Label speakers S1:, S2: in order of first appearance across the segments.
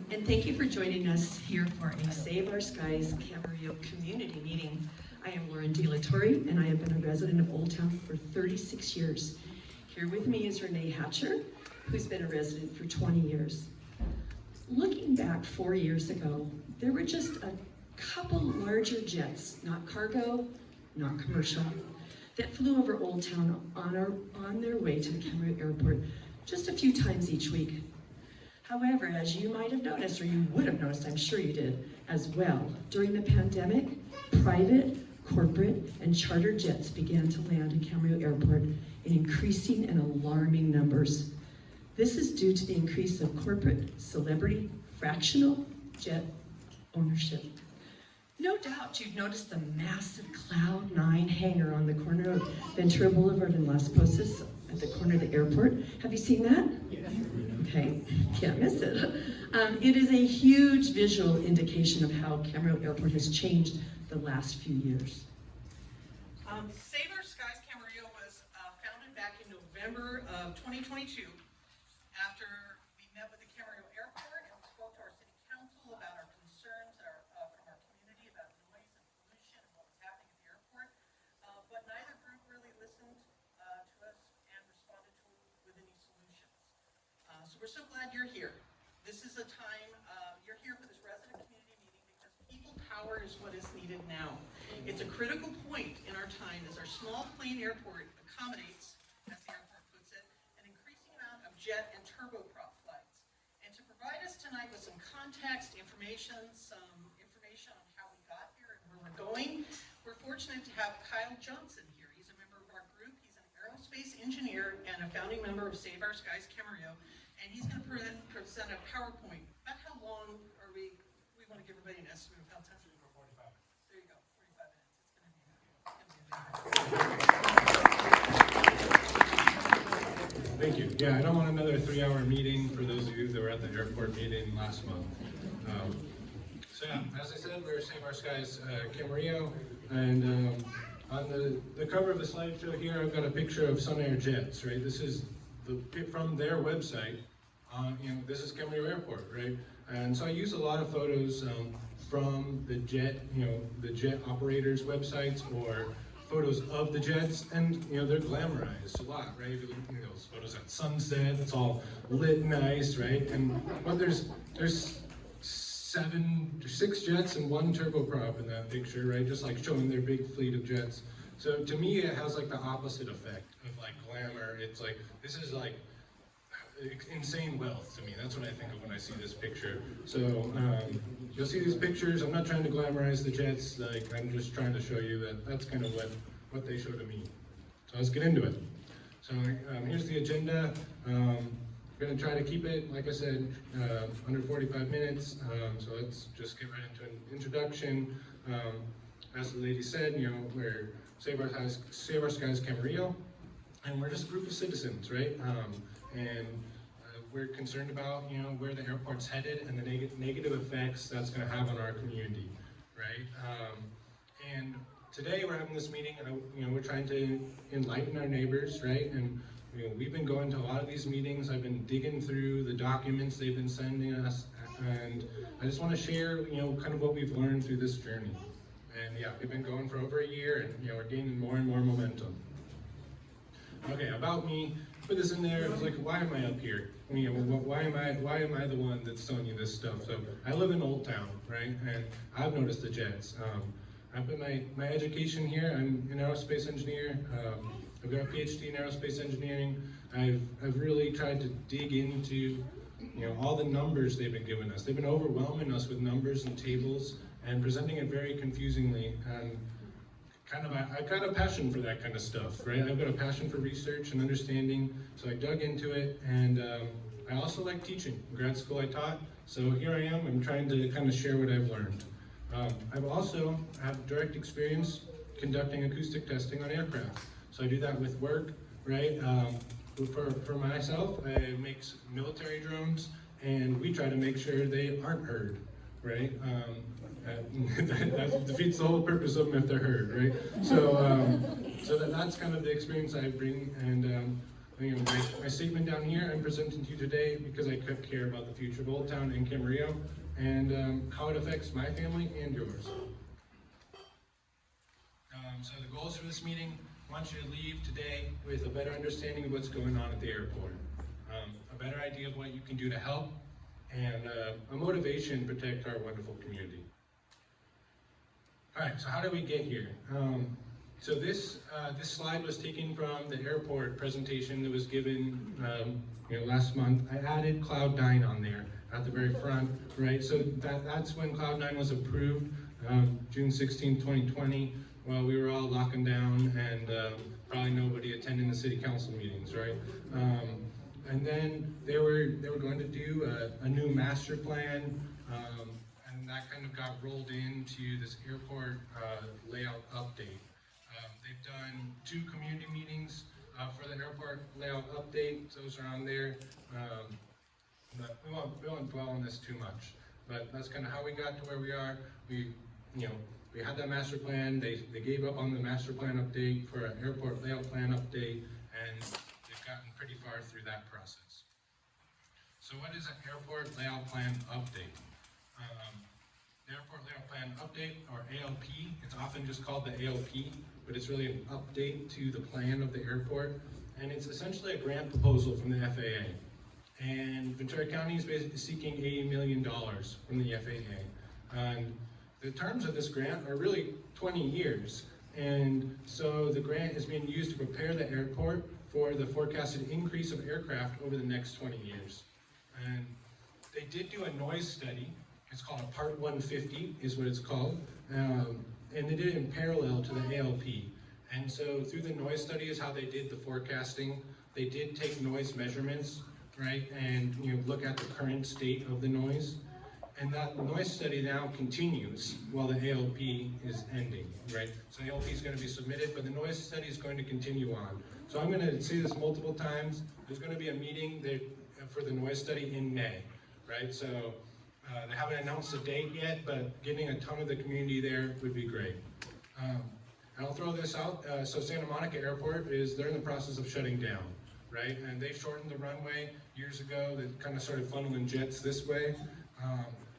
S1: And thank you for joining us here for a Save Our Skies Camarillo community meeting. I am Lauren De La Torre, and I have been a resident of Old Town for 36 years. Here with me is Renee Hatcher, who's been a resident for 20 years. Looking back 4 years ago, there were just a couple larger jets, not cargo, not commercial, that flew over Old Town on their way to the Camarillo Airport just a few times each week. However, as you might have noticed, or you would have noticed, I'm sure you did as well, during the pandemic, private, corporate, and charter jets began to land in Camarillo Airport in increasing and alarming numbers. This is due to the increase of corporate, celebrity, fractional jet ownership. No doubt you've noticed the massive Cloud 9 hangar on the corner of Ventura Boulevard and Las Posas at the corner of the airport. Have you seen that?
S2: Yeah.
S1: Okay, can't miss it. It is a huge visual indication of how Camarillo Airport has changed the last few years.
S2: Save Our Skies Camarillo was founded back in November of 2022 after we met with the Camarillo Airport and we spoke to our city council about our concerns from our community about noise and pollution and what was happening at the airport. But neither group really listened to us and responded with any solutions. So we're so glad you're here. This is a time, you're here for this resident community meeting because people power is what is needed now. It's a critical point in our time as our small plain airport accommodates, as the airport puts it, an increasing amount of jet and turboprop flights. And to provide us tonight with some context, some information on how we got here and where we're going, we're fortunate to have Kyle Johnson here. He's a member of our group. He's an aerospace engineer and a founding member of Save Our Skies Camarillo. And he's going to present a PowerPoint. About how long are we want to give everybody an estimate of how time? For 45 minutes. There you go, 45 minutes. It's going to be
S3: Thank you. Yeah, I don't want another 3-hour meeting for those of you that were at the airport meeting last month. So yeah, as I said, we're Save Our Skies Camarillo, and on the cover of the slideshow here, I've got a picture of Sun Air jets, right? This is from their website. This is Camarillo Airport, right? And so I use a lot of photos from the jet, the jet operators' websites, or photos of the jets, and they're glamorized a lot, right? You look at those photos at sunset, it's all lit nice, right? But there's 6 jets and 1 turboprop in that picture, right? Just like showing their big fleet of jets. So to me, it has like the opposite effect of like glamour. It's like, this is like insane wealth to me. That's what I think of when I see this picture. So you'll see these pictures. I'm not trying to glamorize the jets. Like, I'm just trying to show you that that's kind of what they show to me. So let's get into it. So here's the agenda. We're going to try to keep it, like I said, under 45 minutes. So let's just get right into an introduction. As the lady said, we're Save Our Skies Camarillo, and we're just a group of citizens, right? And we're concerned about, where the airport's headed and the negative effects that's going to have on our community, right? And today we're having this meeting, and we're trying to enlighten our neighbors, right? And we've been going to a lot of these meetings. I've been digging through the documents they've been sending us, and I just want to share, kind of what we've learned through this journey. And yeah, we've been going for over a year, and we're gaining more and more momentum. Okay, about me. Put this in there. I was like, why am I up here? Why am I the one that's telling you this stuff? So I live in Old Town, right? And I've noticed the jets. I've been my education here. I'm an aerospace engineer. I've got a PhD in aerospace engineering. I've really tried to dig into all the numbers they've been giving us. They've been overwhelming us with numbers and tables and presenting it very confusingly. And I've got a passion for that kind of stuff, right? I've got a passion for research and understanding, so I dug into it, and I also like teaching. In grad school I taught, so here I am. I'm trying to kind of share what I've learned. I've also have direct experience conducting acoustic testing on aircraft, so I do that with work, right? For myself, I make military drones, and we try to make sure they aren't heard, right? That defeats the whole purpose of them if they're heard, right? So that's kind of the experience I bring, and My statement down here, I'm presenting to you today because I care about the future of Old Town and Camarillo and how it affects my family and yours. So the goals for this meeting, I want you to leave today with a better understanding of what's going on at the airport, a better idea of what you can do to help, and a motivation to protect our wonderful community. All right, so how did we get here? So this slide was taken from the airport presentation that was given last month. I added Cloud9 on there at the very front, right? So that's when Cloud9 was approved, June 16, 2020. Well, we were all locking down and probably nobody attending the city council meetings, right? And then they were going to do a new master plan, and that kind of got rolled into this airport layout update. They've done 2 community meetings for the airport layout update. Those are on there. But we won't dwell on this too much. But that's kind of how we got to where we are. We had that master plan. They gave up on the master plan update for an airport layout plan update, and they've gotten pretty far through that process. So what is an airport layout plan update? The Airport Layout Plan Update, or ALP, it's often just called the ALP, but it's really an update to the plan of the airport, and it's essentially a grant proposal from the FAA. And Ventura County is basically seeking $80 million from the FAA. And the terms of this grant are really 20 years, and so the grant is being used to prepare the airport for the forecasted increase of aircraft over the next 20 years. And they did do a noise study. It's called a Part 150 is what it's called, and they did it in parallel to the ALP. And so through the noise study is how they did the forecasting. They did take noise measurements, right, and look at the current state of the noise. And that noise study now continues while the ALP is ending, right? So the ALP is going to be submitted, but the noise study is going to continue on. So I'm going to say this multiple times. There's going to be a meeting there for the noise study in May, right? So they haven't announced a date yet, but getting a ton of the community there would be great. And I'll throw this out. So Santa Monica Airport they're in the process of shutting down, right? And they shortened the runway years ago. That kind of started funneling jets this way.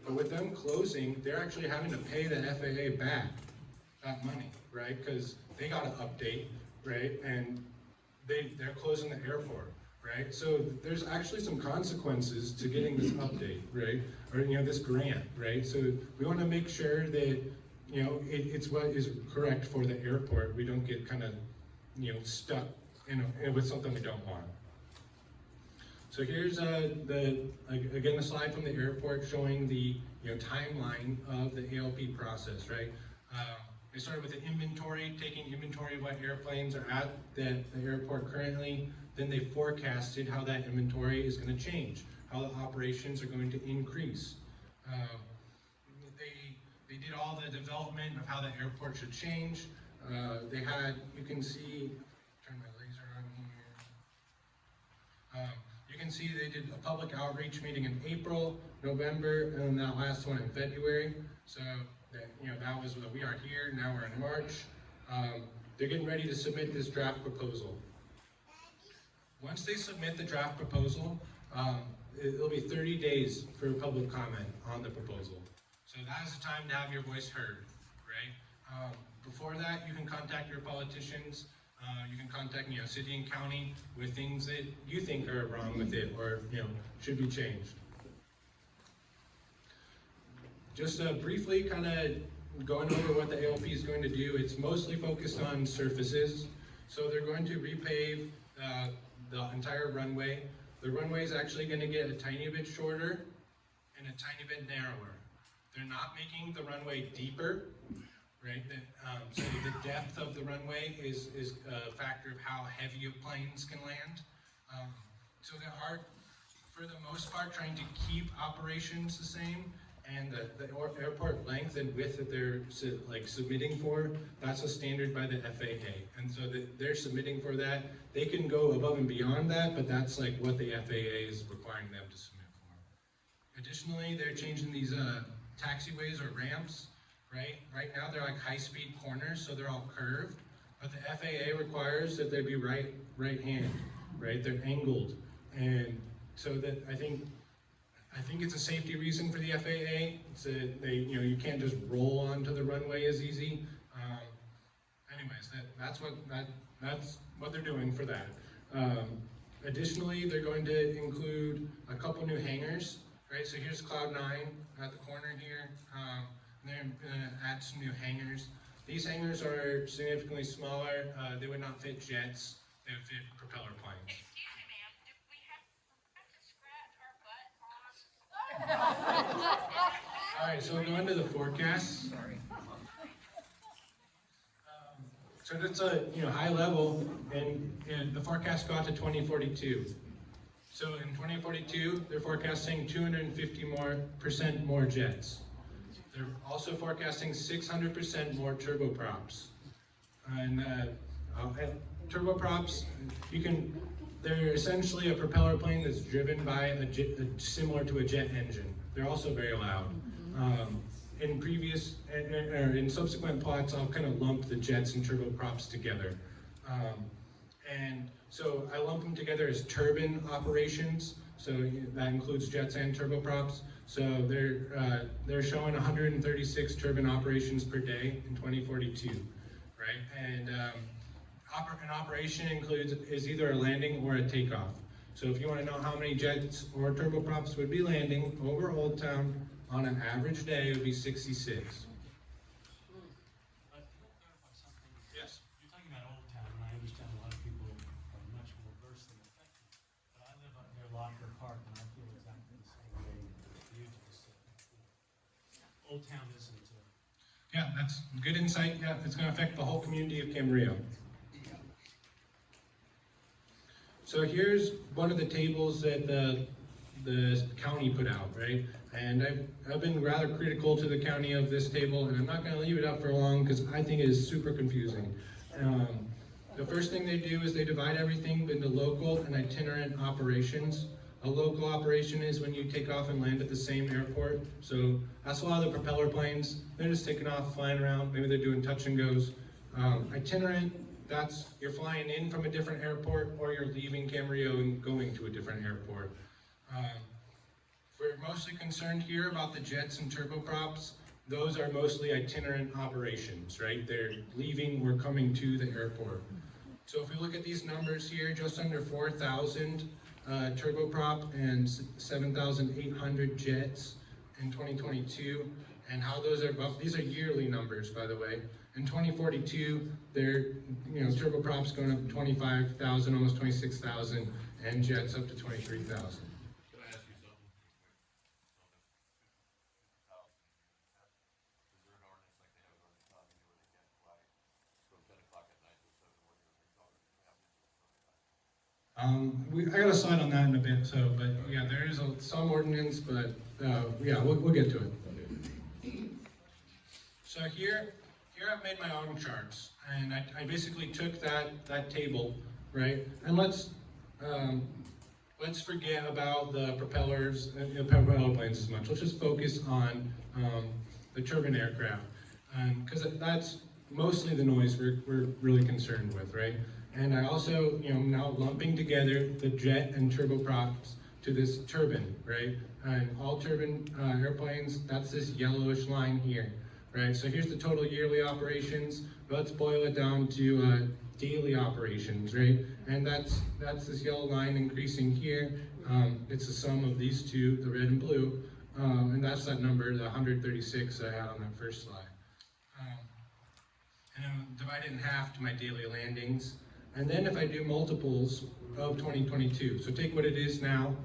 S3: But with them closing, they're actually having to pay the FAA back that money, right? Because they got to update, right? And they're closing the airport, right? So there's actually some consequences to getting this update, right? Or this grant, right? So we want to make sure that it's what is correct for the airport. We don't get kind of stuck with something we don't want. So here's again the slide from the airport showing the timeline of the ALP process, right? They started with the inventory, taking inventory of what airplanes are at the airport currently. Then they forecasted how that inventory is going to change, how the operations are going to increase. They did all the development of how the airport should change. They had, you can see, turn my laser on here. You can see they did a public outreach meeting in April, November, and that last one in February. So that was when we are here. Now we're in March. They're getting ready to submit this draft proposal. Once they submit the draft proposal, it'll be 30 days for public comment on the proposal. So that is the time to have your voice heard, right? Before that, you can contact your politicians. You can contact city and county with things that you think are wrong with it or should be changed. Just briefly kind of going over what the ALP is going to do. It's mostly focused on surfaces. So they're going to repave the entire runway. The runway is actually going to get a tiny bit shorter and a tiny bit narrower. They're not making the runway deeper, right? So the depth of the runway is a factor of how heavy planes can land. So they are, for the most part, trying to keep operations the same, and the airport length and width that they're submitting for, that's a standard by the FAA. And so they're submitting for that. They can go above and beyond that, but that's what the FAA is requiring them to submit for. Additionally, they're changing these taxiways or ramps, right? Right now they're like high-speed corners, so they're all curved, but the FAA requires that they be right hand, right? They're angled, and so that I think it's a safety reason for the FAA. It's you can't just roll onto the runway as easy. Anyways, that's what they're doing for that. Additionally, they're going to include a couple new hangars, right? So here's Cloud 9 at the corner here. They're going to add some new hangars. These hangars are significantly smaller. They would not fit jets. They would fit propeller planes.
S4: Excuse me, ma'am, do we have to scratch our butt off?
S3: All right, so we'll go into the forecast. Sorry. So that's a high level, and the forecast got to 2042. So in 2042, they're forecasting 250% more jets. They're also forecasting 600% more turboprops. And turboprops, they're essentially a propeller plane that's driven by similar to a jet engine. They're also very loud. In subsequent plots, I'll kind of lump the jets and turboprops together. And so I lump them together as turbine operations. So that includes jets and turboprops. So they're showing 136 turbine operations per day in 2042, right? And an operation is either a landing or a takeoff. So if you want to know how many jets or turboprops would be landing over Old Town on an average day, it would be 66. Yes.
S5: You're talking about Old Town, and I understand a lot of people are much more versely affected. But I live up near Locker Park, and I feel exactly the same way you just said before. Old Town isn't.
S3: Yeah, that's good insight. Yeah, it's going to affect the whole community of Camarillo. So here's one of the tables that the county put out, right? And I've been rather critical to the county of this table, and I'm not going to leave it up for long because I think it is super confusing. The first thing they do is they divide everything into local and itinerant operations. A local operation is when you take off and land at the same airport. So that's a lot of the propeller planes. They're just taking off, flying around. Maybe they're doing touch and goes. Itinerant, that's you're flying in from a different airport or you're leaving Camarillo and going to a different airport. We're mostly concerned here about the jets and turboprops. Those are mostly itinerant operations, right? They're leaving or coming to the airport. So if we look at these numbers here, just under 4,000 turboprop and 7,800 jets in 2022, and how those are bumped. These are yearly numbers, by the way. In 2042, they're turboprops going up to 25,000, almost 26,000, and jets up to 23,000. I got a slide on that in a bit. But yeah, there is some ordinance, but yeah, we'll get to it. So here I've made my own charts, and I basically took that table, right? And let's forget about the propellers and propeller planes as much. Let's just focus on the turbine aircraft, because that's mostly the noise we're really concerned with, right? And I also, now lumping together the jet and turboprops to this turbine, right? And all turbine airplanes, that's this yellowish line here, right? So here's the total yearly operations. Let's boil it down to daily operations, right? And that's this yellow line increasing here. It's the sum of these two, the red and blue, and that's that number, the 136 I had on that first slide. And I'm divided in half to my daily landings. And then if I do multiples of 2022, so take what it is now,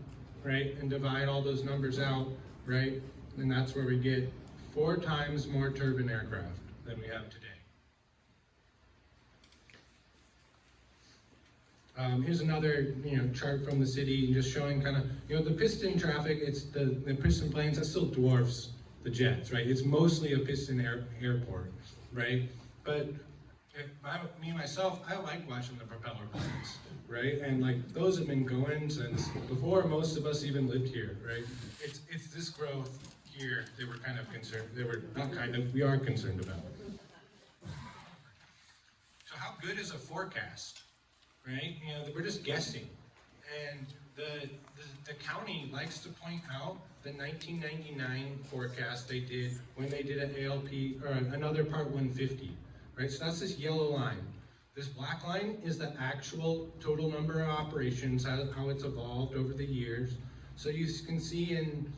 S3: right, and divide all those numbers out, right, and that's where we get 4 times more turbine aircraft than we have today. Here's another, chart from the city, just showing kind of, the piston traffic. It's the piston planes that still dwarfs the jets, right? It's mostly a piston airport, right? But myself, I like watching the propeller planes, right? And like those have been going since before most of us even lived here, right? It's this growth here that we're kind of concerned. We are concerned about. So how good is a forecast, right? We're just guessing, And the county likes to point out the 1999 forecast they did when they did an ALP, or another Part 150, right? So that's this yellow line. This black line is the actual total number of operations, how it's evolved over the years. So you can see in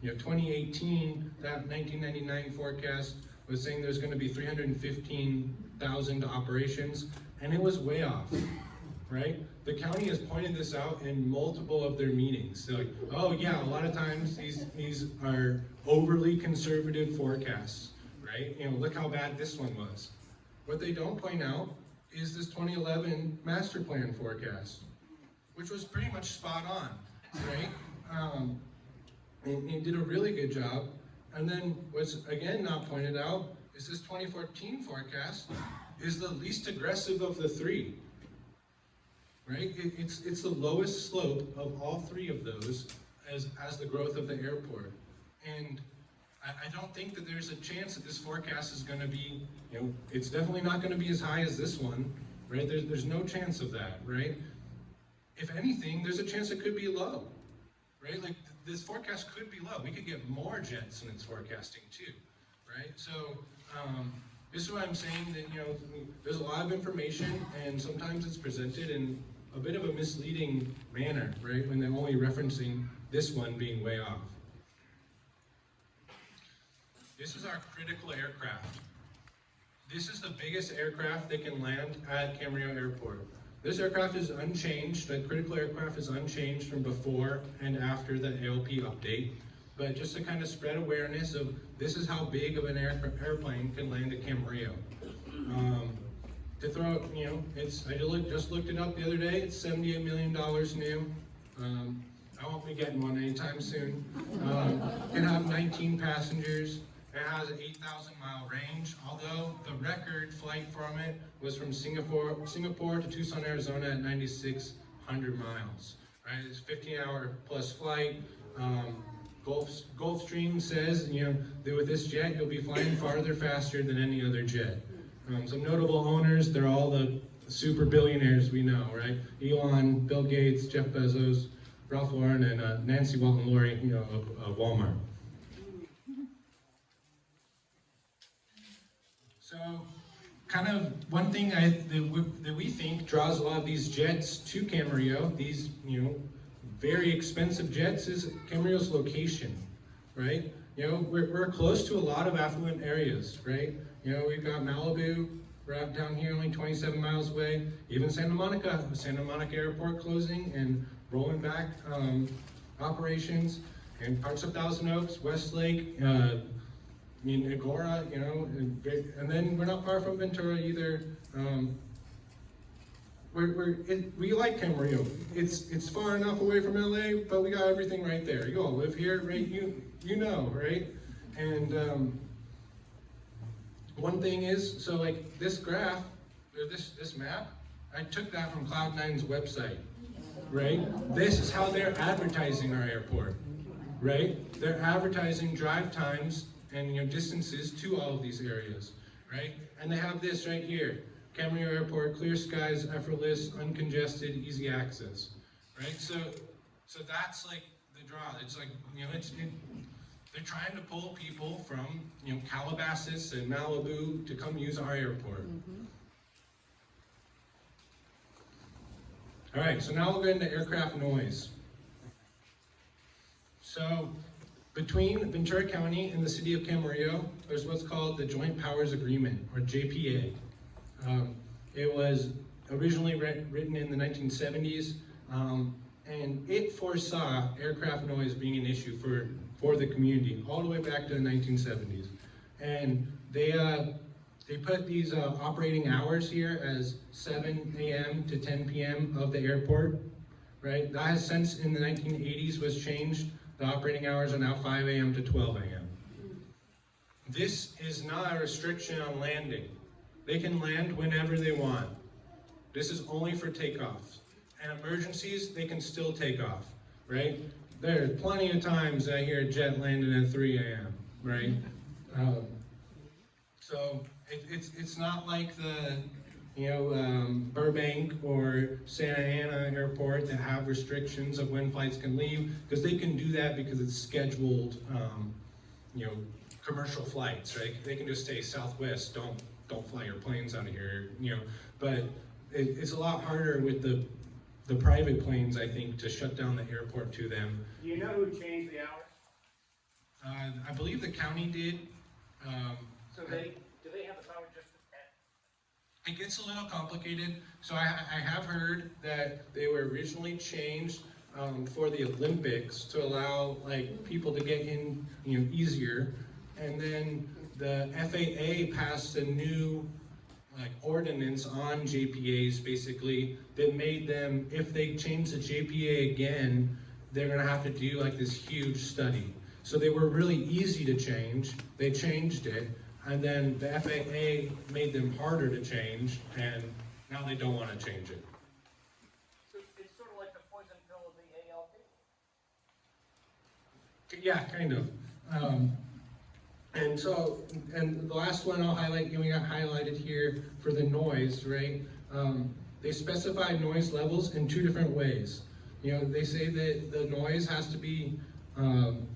S3: 2018, that 1999 forecast was saying there's going to be 315,000 operations, and it was way off, right? The county has pointed this out in multiple of their meetings. They're like, oh yeah, a lot of times these are overly conservative forecasts, right? Look how bad this one was. What they don't point out is this 2011 master plan forecast, which was pretty much spot on, right? It did a really good job. And then what's again not pointed out is this 2014 forecast is the least aggressive of the three, right? It's the lowest slope of all three of those as the growth of the airport. And I don't think that there's a chance that this forecast is going to be, it's definitely not going to be as high as this one, right? There's no chance of that, right? If anything, there's a chance it could be low, right? Like this forecast could be low. We could get more jets in its forecasting too, right? So this is what I'm saying, that there's a lot of information, and sometimes it's presented in a bit of a misleading manner, right? When they're only referencing this one being way off. This is our critical aircraft. This is the biggest aircraft that can land at Camarillo Airport. This aircraft is unchanged. The critical aircraft is unchanged from before and after the ALP update. But just to kind of spread awareness of this is how big of an airplane can land at Camarillo. To throw, I just looked it up the other day. It's $78 million new. I won't be getting one anytime soon. Can have 19 passengers. It has an 8,000-mile range, although the record flight from it was from Singapore to Tucson, Arizona at 9,600 miles. Right, it's a 15-hour plus flight. Gulfstream says, that with this jet you'll be flying farther faster than any other jet. Some notable owners, they're all the super billionaires we know, right? Elon, Bill Gates, Jeff Bezos, Ralph Lauren, and Nancy Walton-Lori, of Walmart. So, kind of one thing that we think draws a lot of these jets to Camarillo, these very expensive jets, is Camarillo's location, right? We're close to a lot of affluent areas, right? We've got Malibu, right down here, only 27 miles away. Even Santa Monica Airport closing and rolling back operations, and parts of Thousand Oaks, Westlake, Agora, and then we're not far from Ventura either. We like Camarillo. It's far enough away from LA, but we got everything right there. You all live here, right? Right? And one thing is, so like this graph, or this map, I took that from Cloud9's website, right? This is how they're advertising our airport, right? They're advertising drive times and distances to all of these areas, right? And they have this right here: Camarillo Airport, clear skies, effortless, uncongested, easy access, right? So that's like the draw. It's like they're trying to pull people from Calabasas and Malibu to come use our airport. Mm-hmm. All right, so now we'll get into aircraft noise. So between Ventura County and the city of Camarillo, there's what's called the Joint Powers Agreement, or JPA. It was originally written in the 1970s, and it foresaw aircraft noise being an issue for the community all the way back to the 1970s. And they put these operating hours here as 7 a.m. to 10 p.m. of the airport, right? That has since in the 1980s was changed. The operating hours are now 5 a.m. to 12 a.m. This is not a restriction on landing. They can land whenever they want. This is only for takeoffs. And emergencies, they can still take off, right? There are plenty of times I hear a jet landing at 3 a.m., right? So it's not like Burbank or Santa Ana Airport that have restrictions of when flights can leave, because they can do that because it's scheduled, commercial flights, right? They can just say Southwest, don't fly your planes out of here, But it's a lot harder with the private planes, I think, to shut down the airport to them.
S4: Do you know who changed the hours?
S3: I believe the county did.
S4: So do they have the power just to
S3: It gets a little complicated. So I have heard that they were originally changed for the Olympics to allow people to get in easier, and then the FAA passed a new ordinance on JPAs basically that made them, if they change the JPA again, they're gonna have to do this huge study. So they were really easy to change. They changed it, and then the FAA made them harder to change, and now they don't want to change it.
S4: So it's sort of like the poison pill of the ALP?
S3: Yeah, kind of. And the last one I'll highlight, we got highlighted here for the noise, right? They specify noise levels in two different ways. They say that the noise has to be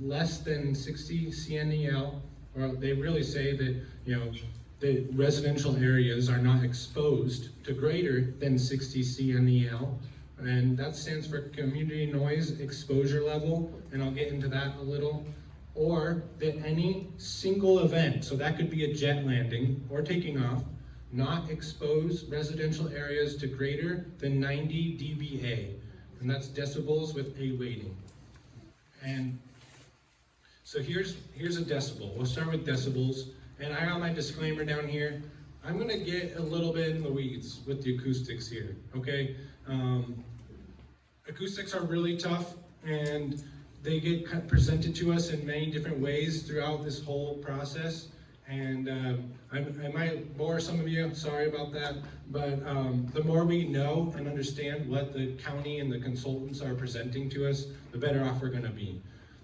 S3: less than 60 CNEL, or they really say that, the residential areas are not exposed to greater than 60 CNEL, and that stands for community noise exposure level, and I'll get into that a little. Or that any single event, so that could be a jet landing or taking off, not expose residential areas to greater than 90 dBA, and that's decibels with a weighting. And so here's a decibel. We'll start with decibels, and I got my disclaimer down here. I'm gonna get a little bit in the weeds with the acoustics here, okay? Acoustics are really tough, and they get presented to us in many different ways throughout this whole process, and I might bore some of you, sorry about that, but the more we know and understand what the county and the consultants are presenting to us, the better off we're gonna be.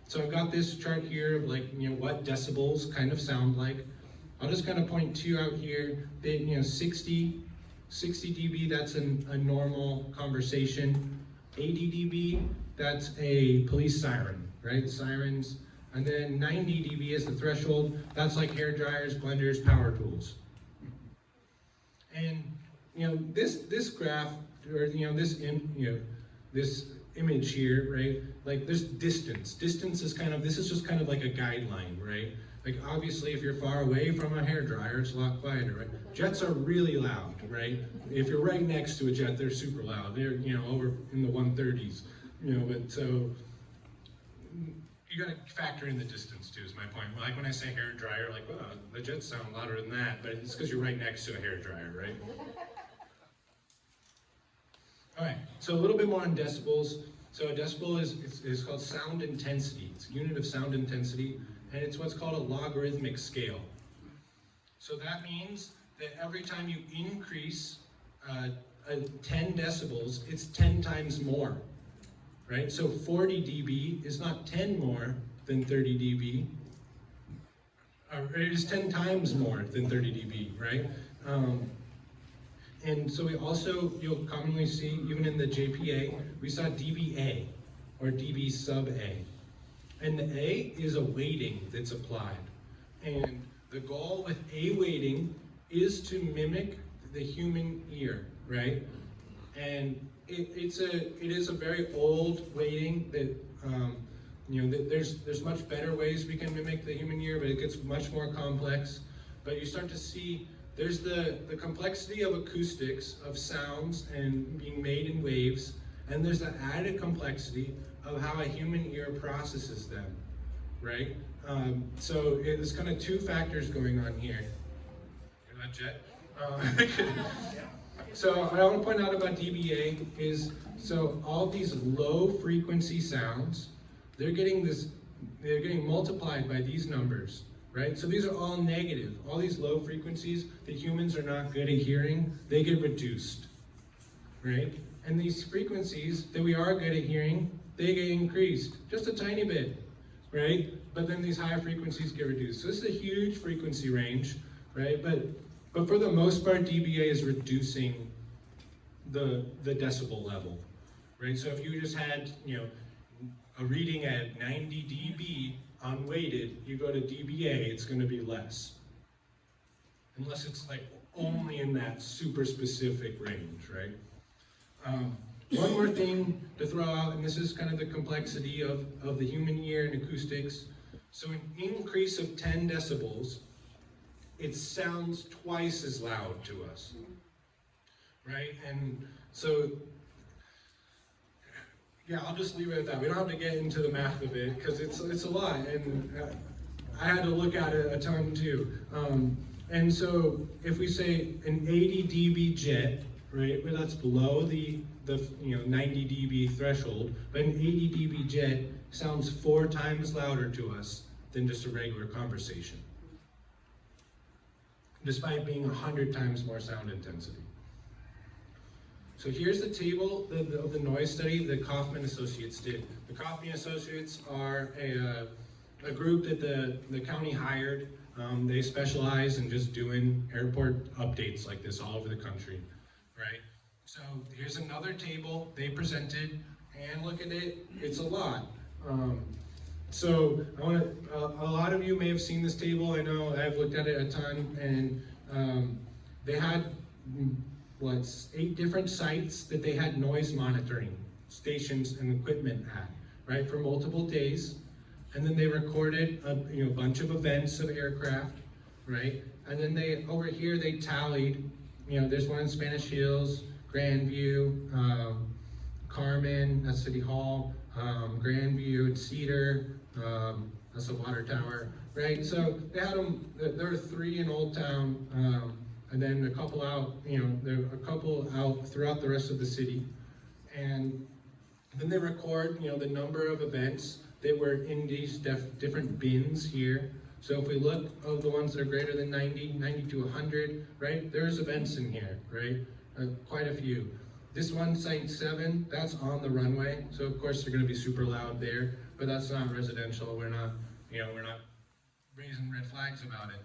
S3: So I've got this chart here of what decibels kind of sound like. I'll just kind of point two out here that 60 dB, that's a normal conversation. 80 dB, that's a police siren, right? Sirens. And then 90 dB is the threshold. That's like hair dryers, blenders, power tools. And this graph, or this image here, right? There's distance. Distance is this is just kind of like a guideline, right? Obviously, if you're far away from a hair dryer, it's a lot quieter, right? Jets are really loud, right? If you're right next to a jet, they're super loud. They're over in the 130s. But so you got to factor in the distance too, is my point. When I say hair dryer, the jets sound louder than that, but it's because you're right next to a hair dryer, right? All right, so a little bit more on decibels. So a decibel is called sound intensity. It's a unit of sound intensity, and it's what's called a logarithmic scale. So that means that every time you increase 10 decibels, it's 10 times more. Right? So 40 dB is not 10 more than 30 dB. It is 10 times more than 30 dB, right? And so you'll commonly see, even in the JPA, we saw dBA, or dB sub A. And the A is a weighting that's applied. And the goal with A weighting is to mimic the human ear, right? And it is a very old weighting that there's much better ways we can mimic the human ear, but it gets much more complex. But you start to see there's the complexity of acoustics, of sounds and being made in waves, and there's the added complexity of how a human ear processes them, right? So there's kind of two factors going on here. Hear that, Jet? So what I want to point out about dBA is, so all these low frequency sounds, they're getting multiplied by these numbers, right? So these are all negative. All these low frequencies that humans are not good at hearing, they get reduced, right? And these frequencies that we are good at hearing, they get increased just a tiny bit, right? But then these higher frequencies get reduced. So this is a huge frequency range, right? But But for the most part, DBA is reducing the decibel level, right? So if you just had, a reading at 90 dB unweighted, you go to DBA, it's going to be less. Unless it's like only in that super specific range, right? One more thing to throw out, and this is kind of the complexity of the human ear and acoustics. So an increase of 10 decibels, it sounds twice as loud to us, right? And so, yeah, I'll just leave it at that. We don't have to get into the math of it, because it's a lot, and I had to look at it a ton too. And so if we say an 80 dB jet, right, well, that's below the 90 dB threshold, but an 80 dB jet sounds 4 times louder to us than just a regular conversation, despite being 100 times more sound intensity. So here's the table of the noise study that Kaufman Associates did. The Kaufman Associates are a group that the county hired. They specialize in just doing airport updates like this all over the country, right? So here's another table they presented, and look at it, it's a lot. So a lot of you may have seen this table. I know I've looked at it a ton, and they had 8 different sites that they had noise monitoring stations and equipment at, right, for multiple days. And then they recorded a bunch of events of aircraft, right? And then over here they tallied, there's one in Spanish Hills, Grandview, Carmen, that's City Hall, Grandview and Cedar, that's the water tower, right? So they had them, there were 3 in Old Town, and then a couple out, there were a couple out throughout the rest of the city. And then they record, the number of events that were in these different bins here. So if we look at the ones that are greater than 90, 90 to 100, right? There's events in here, right? Quite a few. This one, Site 7, that's on the runway. So of course they're gonna be super loud there, but that's not residential. We're not raising red flags about it.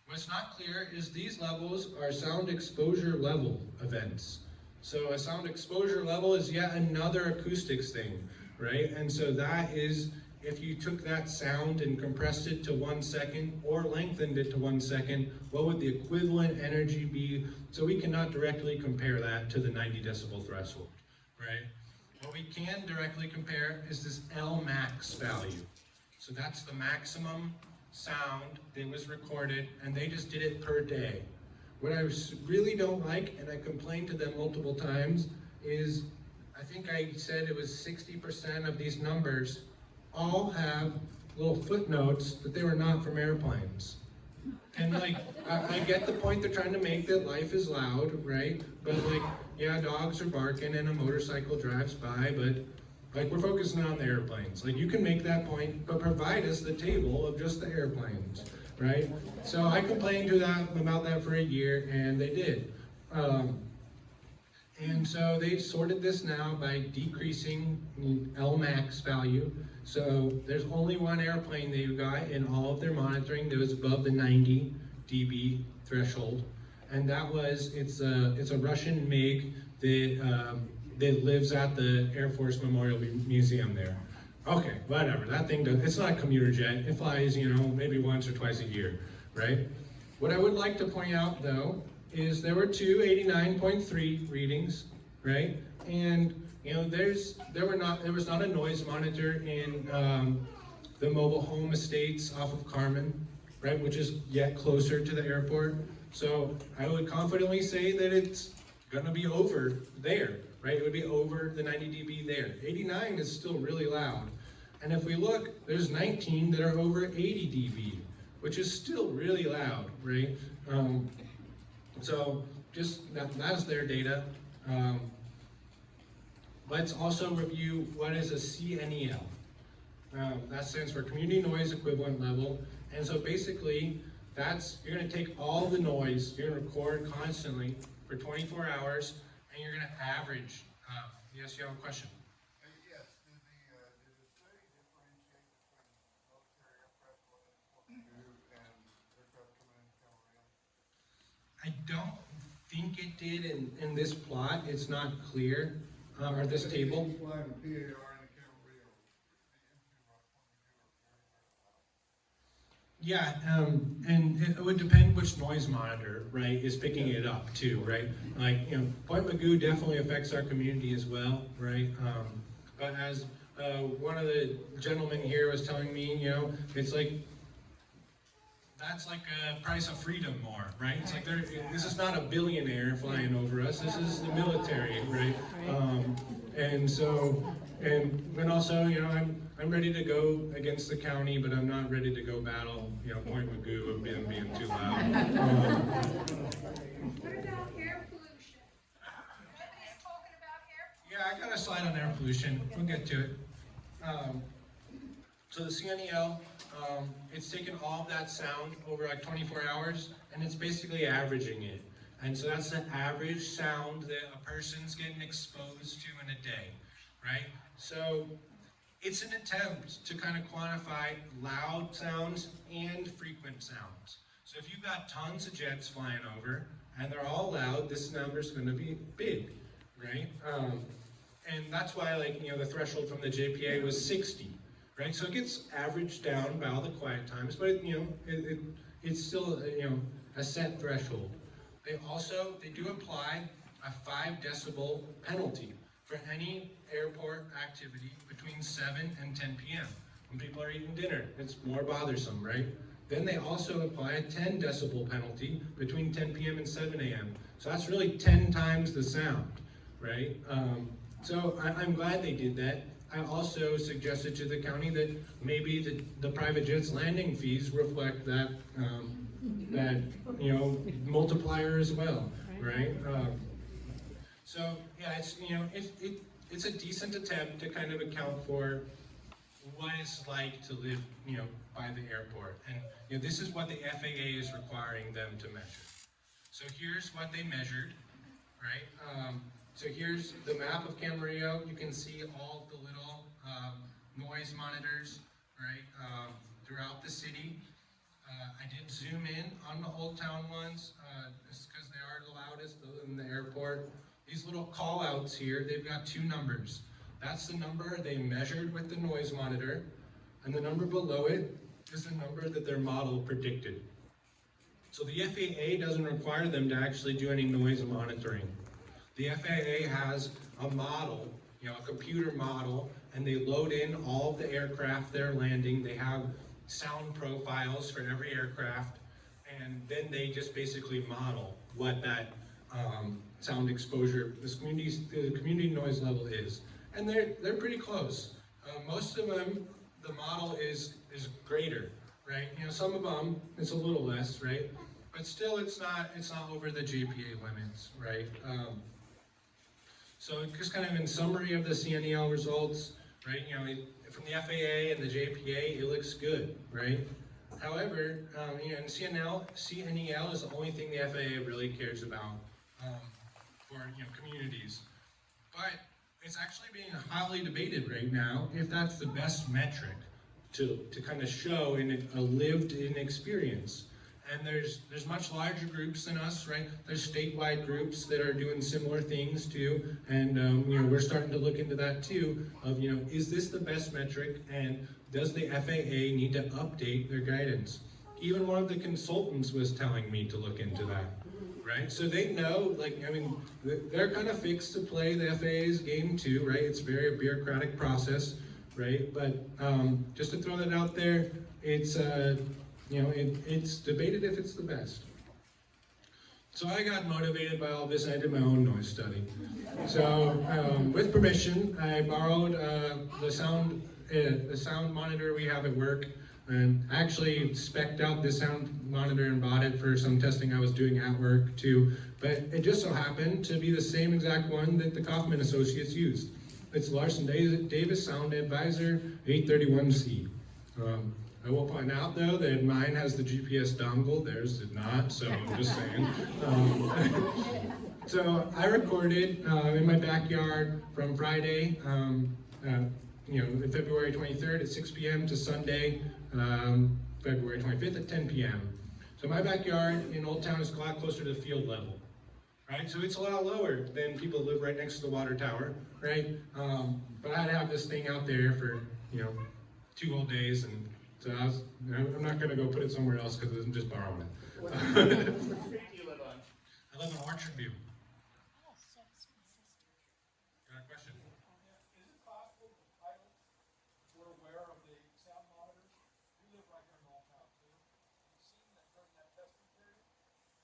S3: What's not clear is these levels are sound exposure level events. So a sound exposure level is yet another acoustics thing, right? And so that is, if you took that sound and compressed it to 1 second or lengthened it to 1 second, what would the equivalent energy be? So we cannot directly compare that to the 90 decibel threshold, right? What we can directly compare is this L max value. So that's the maximum sound that was recorded, and they just did it per day. What I really don't like, and I complained to them multiple times, is I think I said it was 60% of these numbers all have little footnotes that they were not from airplanes. And I get the point they're trying to make, that life is loud, right? But yeah, dogs are barking and a motorcycle drives by, but we're focusing on the airplanes. You can make that point, but provide us the table of just the airplanes, right? So I complained to them about that for a year, and they did. And so they sorted this now by decreasing Lmax value. So there's only one airplane they've got in all of their monitoring that was above the 90 dB threshold, and that was it's a Russian MiG that lives at the Air Force Memorial Museum there. Okay, whatever. That thing does. It's not a commuter jet. It flies, maybe once or twice a year, right? What I would like to point out, though, is there were 2 89.3 readings, right? And there was not a noise monitor in the mobile home estates off of Carmen, right, which is yet closer to the airport. So I would confidently say that it's gonna be over there, right? It would be over the 90 dB there. 89 is still really loud. And if we look, there's 19 that are over 80 dB, which is still really loud, right? So just that's their data. Let's also review what is a CNEL. That stands for Community Noise Equivalent Level. And so basically, you're gonna take all the noise, you're gonna record constantly for 24 hours, and you're gonna average. Yes, you have a question?
S6: Yes, did the study differentiate between military aircraft going into Port Purdue and aircraft coming into Camarillo?
S3: I don't think it did in this plot. It's not clear, or this table.
S6: Fly the PAR in the Camarillo, the
S3: Yeah, and it would depend which noise monitor, right, is picking it up too, right? Like, Point Magoo definitely affects our community as well, right? But as one of the gentlemen here was telling me, it's like, that's like a price of freedom more, right? It's like this is not a billionaire flying over us. This is the military, right? And so, and also, I'm ready to go against the county, but I'm not ready to go battle, Point Magoo of them being too loud.
S7: What about air pollution? Nobody's spoken about air pollution.
S3: Yeah, I got a slide on air pollution. We'll get to it. So the CNEL, it's taken all of that sound over like 24 hours, and it's basically averaging it. And so that's the average sound that a person's getting exposed to in a day, right? So it's an attempt to kind of quantify loud sounds and frequent sounds. So if you've got tons of jets flying over, and they're all loud, this number's going to be big, right? And that's why, the threshold from the JPA was 60. Right, so it gets averaged down by all the quiet times, but it's still a set threshold. They do apply a 5 decibel penalty for any airport activity between 7 and 10 p.m. When people are eating dinner, it's more bothersome, right? Then they also apply a 10 decibel penalty between 10 p.m. and 7 a.m. So that's really 10 times the sound, right? So I'm glad they did that. I also suggested to the county that maybe the private jet's landing fees reflect that multiplier as well, right? So yeah, it's a decent attempt to kind of account for what it's like to live by the airport, and this is what the FAA is requiring them to measure. So here's what they measured, right? So here's the map of Camarillo. You can see all the little noise monitors, right, throughout the city. I did zoom in on the Old Town ones, just because they are the loudest in the airport. These little call-outs here, they've got 2 numbers. That's the number they measured with the noise monitor, and the number below it is the number that their model predicted. So the FAA doesn't require them to actually do any noise monitoring. The FAA has a model, a computer model, and they load in all of the aircraft they're landing. They have sound profiles for every aircraft, and then they just basically model what that sound exposure, the community noise level is. And they're pretty close. Most of them, the model is greater, right? Some of them, it's a little less, right? But still, it's not over the JPA limits, right? So just kind of in summary of the CNEL results, right? From the FAA and the JPA, it looks good, right? However, in CNEL is the only thing the FAA really cares about for communities. But it's actually being highly debated right now if that's the best metric to kind of show in a lived-in experience. And there's much larger groups than us, right? There's statewide groups that are doing similar things too, and we're starting to look into that too. Of is this the best metric, and does the FAA need to update their guidance? Even one of the consultants was telling me to look into that, right? So they know, they're kind of fixed to play the FAA's game too, right? It's a very bureaucratic process, right? But just to throw that out there, it's it's debated if it's the best. So I got motivated by all this, and I did my own noise study. So with permission, I borrowed the sound monitor we have at work, and actually spec'd out this sound monitor and bought it for some testing I was doing at work too. But it just so happened to be the same exact one that the Kaufman Associates used. It's Larson Davis Sound Advisor 831C. I will point out though that mine has the GPS dongle, theirs did not, so I'm just saying. So I recorded in my backyard from Friday, February 23rd at 6 p.m. to Sunday, February 25th at 10 p.m. So my backyard in Old Town is a lot closer to field level, right? So it's a lot lower than people who live right next to the water tower, right? But I'd have this thing out there for, 2 whole days, and so I'm not gonna go put it somewhere else because I'm just borrowing it.
S4: What street do you live on?
S3: I live in Orchard View. Got a question?
S6: Is it possible the pilots were aware of the sound monitors? We live right here in Old Town too. It seemed that during that testing period,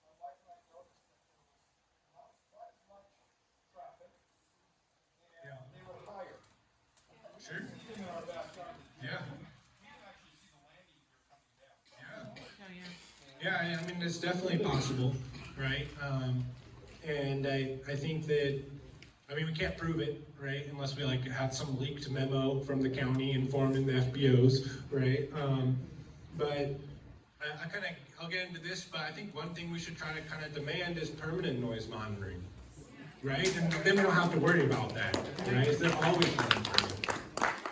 S6: my wife and I noticed that there was not quite as much traffic, and they were higher.
S3: Sure.
S6: Even in our backyard.
S3: Yeah.
S6: We can actually see the landing gear coming down.
S3: Yeah, I mean, it's definitely possible, right? And I think that, I mean, we can't prove it, right? Unless we had some leaked memo from the county informing the FBOs, right? But I'll get into this, but I think one thing we should try to kind of demand is permanent noise monitoring, right? And then we don't have to worry about that, right? They're always monitoring.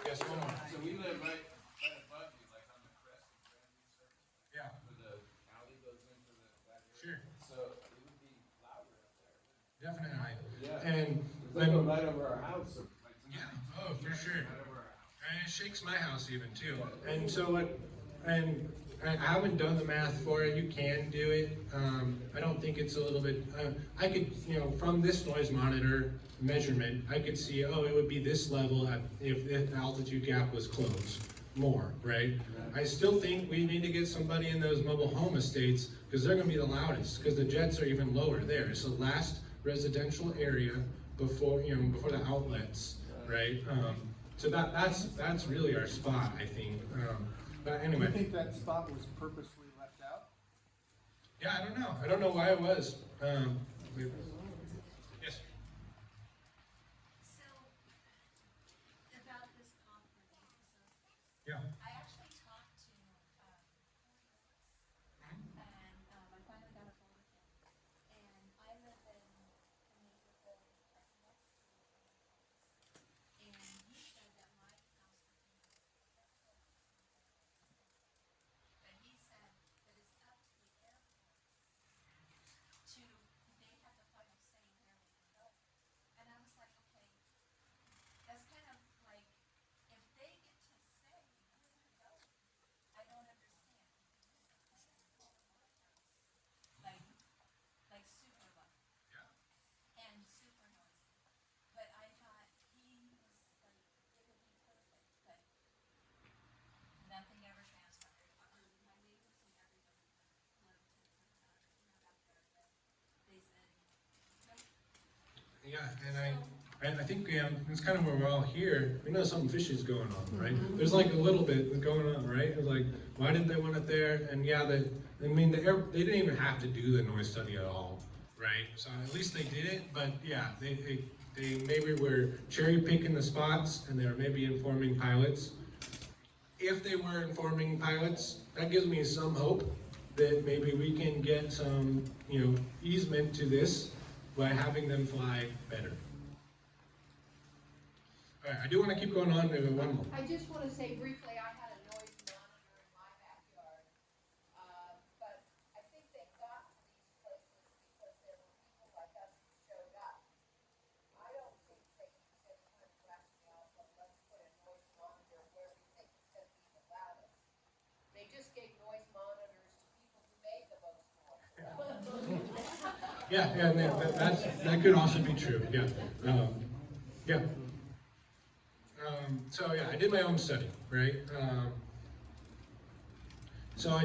S3: Yes, one more.
S8: So we live right above you, like on the crest of Grandview Circle,
S3: Yeah,
S8: where the alley goes into that area.
S3: sure,
S8: So it would be louder up there.
S3: definitely.
S8: Yeah.
S3: And
S8: It's like right over our house. Like
S3: yeah, oh, for sure.
S8: right over our house.
S3: And it shakes my house even too. And so and I haven't done the math for it. You can do it. I don't think it's a little bit. I could, from this noise monitor measurement, I could see, oh, it would be this level if the altitude gap was closed more, right? I still think we need to get somebody in those mobile home estates because they're going to be the loudest because the jets are even lower there. It's the last residential area before the outlets, right? So that's really our spot, I think. But
S6: Do you
S3: anyway,
S6: think that spot was purposely left out?
S3: yeah, I don't know. I don't know why it was. Yes.
S7: So, about this conference,
S3: Yeah.
S7: I actually talked to, and, I finally got a hold of him. And I live in a neighborhood right next to the house. And he said that my house would be, but he said that it's up to the airport they have the final say where we can go. And I was like, okay, that's kind of like, if they get to say where to go, I don't understand. Because this is called my house, like super loud and super noisy. But I thought he was like, it would be perfect, but nothing ever transpired. My neighbors and everybody loved to come out there, but they said, nope.
S3: Yeah, and I think it's kind of where we're all here. We know something fishy is going on, right? There's like a little bit going on, right? It's like, why did they want it there? And yeah, they didn't even have to do the noise study at all, right? So at least they did it, but yeah, they maybe were cherry picking the spots, and they were maybe informing pilots. If they were informing pilots, that gives me some hope that maybe we can get some, easement to this by having them fly better. All right, I do want to keep going on to one more.
S9: I just want to say briefly, I had a noise monitor in my backyard, but I think they got to these places because there were people like us who showed up. I don't think they said, kind of rationale, but let's put a noise monitor where we think it's going to be the loudest. They just gave noise monitors to people who made the most noise.
S3: Yeah, that could also be true. Yeah, yeah. So yeah, I did my own study, right? So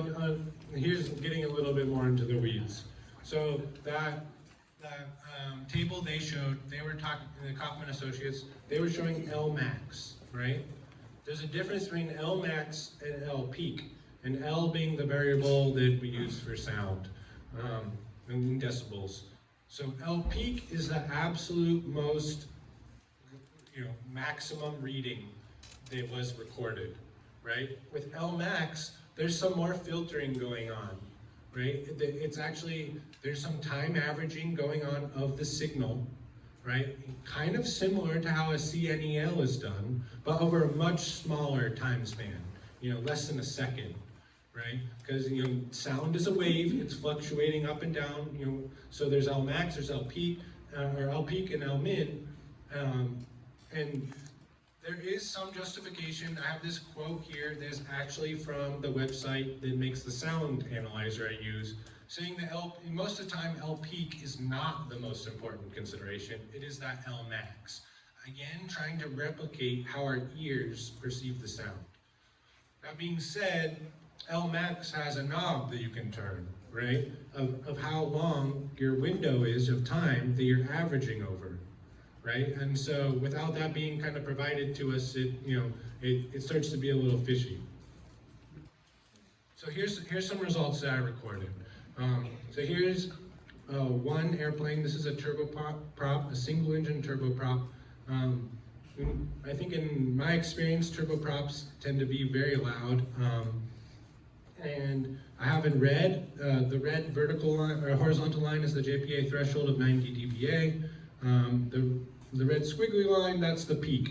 S3: here's getting a little bit more into the weeds. So that table they showed, they were talking, the Kaufman Associates, they were showing L max, right? There's a difference between L max and L peak, and L being the variable that we use for sound. In decibels. So L peak is the absolute most, maximum reading that was recorded, right? With L max, there's some more filtering going on, right? It's actually, there's some time averaging going on of the signal, right? Kind of similar to how a CNEL is done, but over a much smaller time span, less than a second, right? Because sound is a wave; it's fluctuating up and down. So there's L max, there's L peak, or L peak and L min, and there is some justification. I have this quote here that's actually from the website that makes the sound analyzer I use, saying that most of the time L peak is not the most important consideration. It is that L max. Again, trying to replicate how our ears perceive the sound. That being said, L max has a knob that you can turn, right? Of how long your window is of time that you're averaging over. Right? And so without that being kind of provided to us, it starts to be a little fishy. So here's some results that I recorded. So here's one airplane. This is a turboprop, a single engine turboprop. I think in my experience, turboprops tend to be very loud. And I have in red, the red vertical line or horizontal line is the JPA threshold of 90 dBA. The red squiggly line, that's the peak.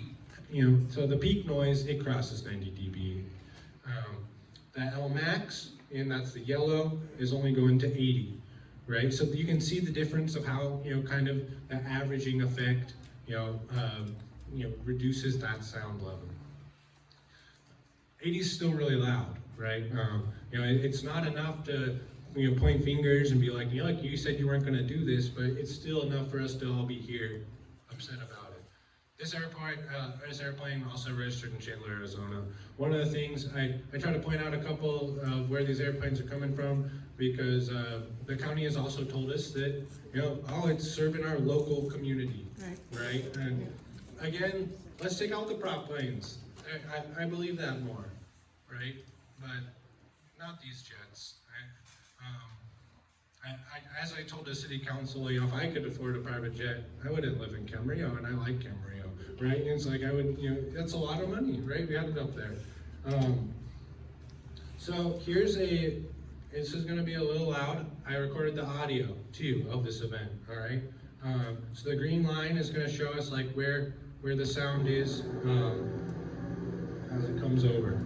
S3: So the peak noise, it crosses 90 dBA. The L max, and that's the yellow, is only going to 80, right? So you can see the difference of how, kind of the averaging effect, reduces that sound level. 80 is still really loud, right? It's not enough to, point fingers and be like, like you said you weren't going to do this, but it's still enough for us to all be here upset about it. This airplane also registered in Chandler, Arizona. One of the things, I try to point out a couple of where these airplanes are coming from, because the county has also told us that, it's serving our local community, right? And again, let's take out the prop planes. I believe that more, right? But not these jets. As I told the city council, if I could afford a private jet, I wouldn't live in Camarillo, and I like Camarillo, right? And it's like I would, that's a lot of money, right? We had it up there. So this is going to be a little loud. I recorded the audio too of this event. All right. So the green line is going to show us like where the sound is as it comes over.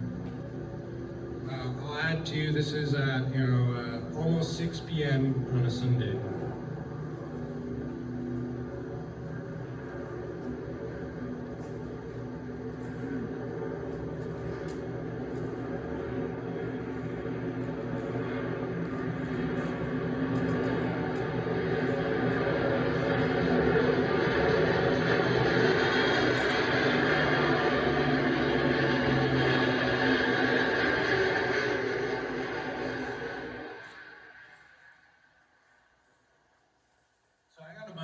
S3: I'll add to, this is at, almost 6 p.m. on a Sunday.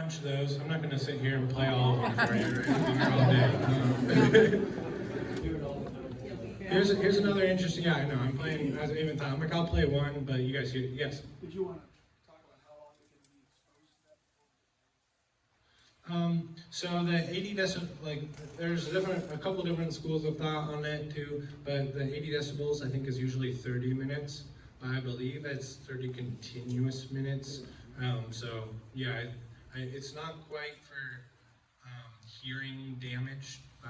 S3: Of those. I'm not going to sit here and play all of them for you, right? Here's another interesting. Yeah, I know. I'm playing as an even time. I'll play one, but you guys hear it. Yes.
S6: Did you want to talk about how long you can be exposed to that?
S3: So the 80 decibels, there's a couple different schools of thought on that too, but the 80 decibels I think is usually 30 minutes. I believe it's 30 continuous minutes. So yeah. It's not quite for hearing damage by,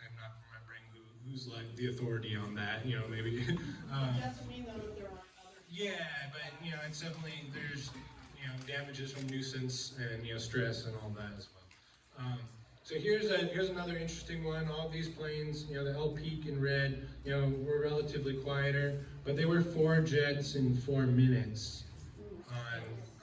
S3: I'm not remembering who's like the authority on that, maybe.
S2: Doesn't mean though that there aren't other.
S3: Yeah, but it's definitely, there's, damages from nuisance and, stress and all that as well. So here's another interesting one. All these planes, the L peak in red, were relatively quieter, but they were 4 jets in 4 minutes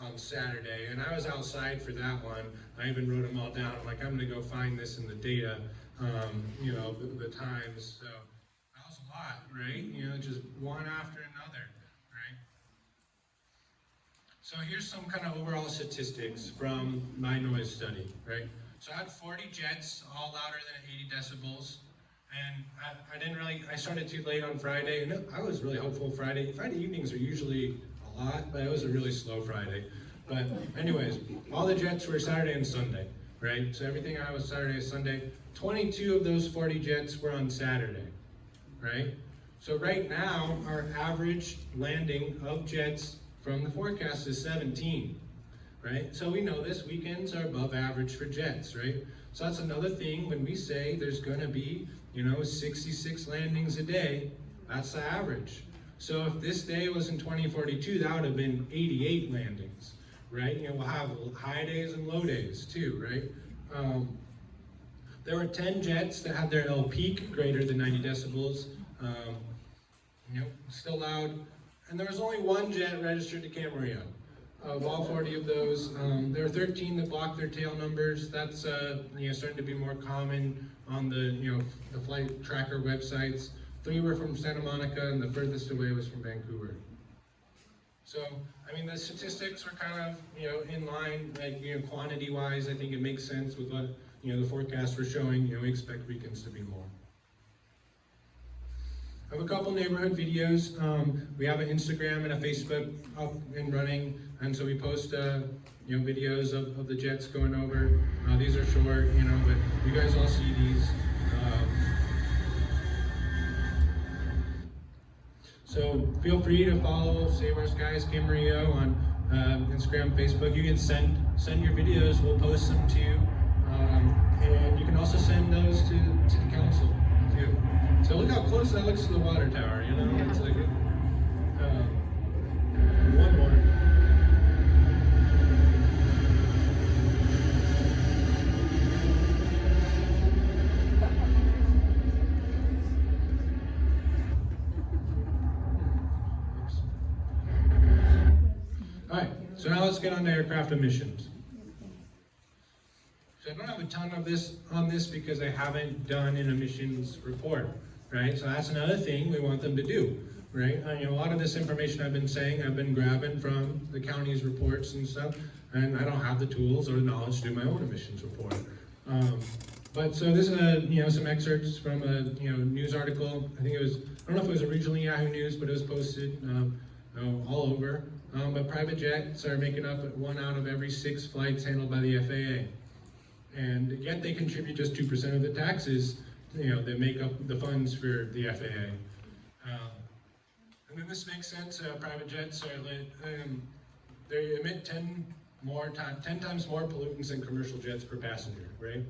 S3: on Saturday, and I was outside for that one. I even wrote them all down. I'm like, I'm gonna go find this in the data, the times. So that was a lot, right? Just one after another, right? So here's some kind of overall statistics from my noise study, right? So I had 40 jets, all louder than 80 decibels. And I started too late on Friday, and I was really hopeful Friday. Friday evenings are usually a lot, but it was a really slow Friday. But anyways, all the jets were Saturday and Sunday, right? So everything I was Saturday and Sunday. 22 of those 40 jets were on Saturday, right? So right now, our average landing of jets from the forecast is 17. right? So we know this, weekends are above average for jets, right? So that's another thing when we say there's gonna be, 66 landings a day, that's the average. So if this day was in 2042, that would have been 88 landings, right? We'll have high days and low days too, right? There were 10 jets that had their L peak greater than 90 decibels. Still loud. And there was only one jet registered to Camarillo. Of all 40 of those, there were 13 that blocked their tail numbers. That's starting to be more common on the the flight tracker websites. 3 were from Santa Monica, and the furthest away was from Vancouver. So, I mean, the statistics were kind of in line, like quantity-wise. I think it makes sense with what the forecasts were showing. We expect weekends to be more. I have a couple neighborhood videos. We have an Instagram and a Facebook up and running, and so we post videos of the jets going over. These are short, but you guys all see these. So feel free to follow Save Our Skies Camarillo on Instagram, Facebook. You can send your videos. We'll post them to you, and you can also send those to the council too. So look how close that looks to the water tower. It's like one more. Alright, so now let's get on to aircraft emissions. So I don't have a ton of this on this because I haven't done an emissions report, right? So that's another thing we want them to do, right? A lot of this information I've been saying, I've been grabbing from the county's reports and stuff, and I don't have the tools or the knowledge to do my own emissions report. But so this is some excerpts from a news article. I think it was, I don't know if it was originally Yahoo News, but it was posted all over. But private jets are making up 1 out of every 6 flights handled by the FAA. And yet they contribute just 2% of the taxes, that make up the funds for the FAA. And then this makes sense. Private jets they emit 10 times more pollutants than commercial jets per passenger, right?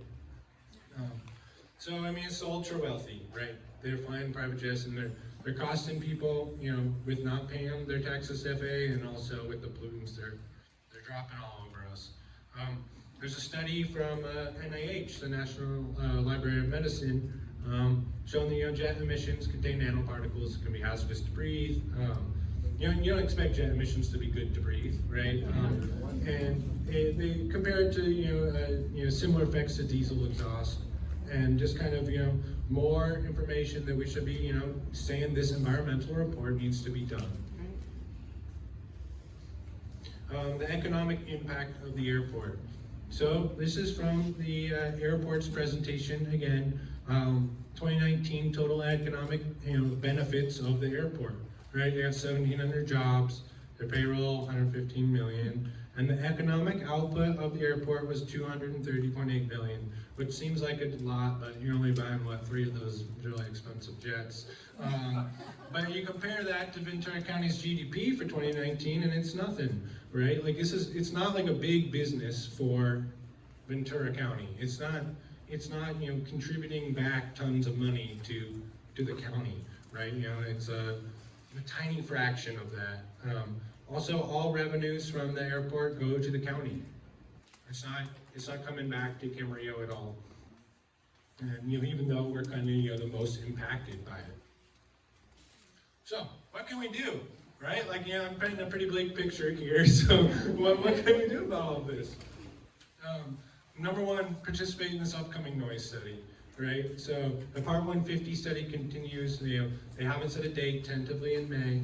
S3: So I mean, it's the ultra wealthy, right? They're flying private jets, and they're costing people, with not paying them their taxes to FAA, and also with the pollutants they're dropping all over us. There's a study from NIH, the National Library of Medicine, showing that jet emissions contain nanoparticles that can be hazardous to breathe. You don't expect jet emissions to be good to breathe, right? And they compare it to similar effects to diesel exhaust, and just kind of more information that we should be saying this environmental report needs to be done. The economic impact of the airport. So this is from the airport's presentation again. 2019 total economic benefits of the airport. Right, they have 1,700 jobs. Their payroll 115 million, and the economic output of the airport was 230.8 million, which seems like a lot, but you're only buying 3 of those really expensive jets. But you compare that to Ventura County's GDP for 2019, and it's nothing, right? Like it's not like a big business for Ventura County. It's not contributing back tons of money to the county, right? It's a tiny fraction of that. Also, all revenues from the airport go to the county. It's not coming back to Camarillo at all. And even though we're kind of the most impacted by it. So, what can we do, right? Like I'm painting a pretty bleak picture here. So, what can we do about all of this? Number 1, participate in this upcoming noise study. Right, so the Part 150 study continues. They haven't set a date, tentatively in May.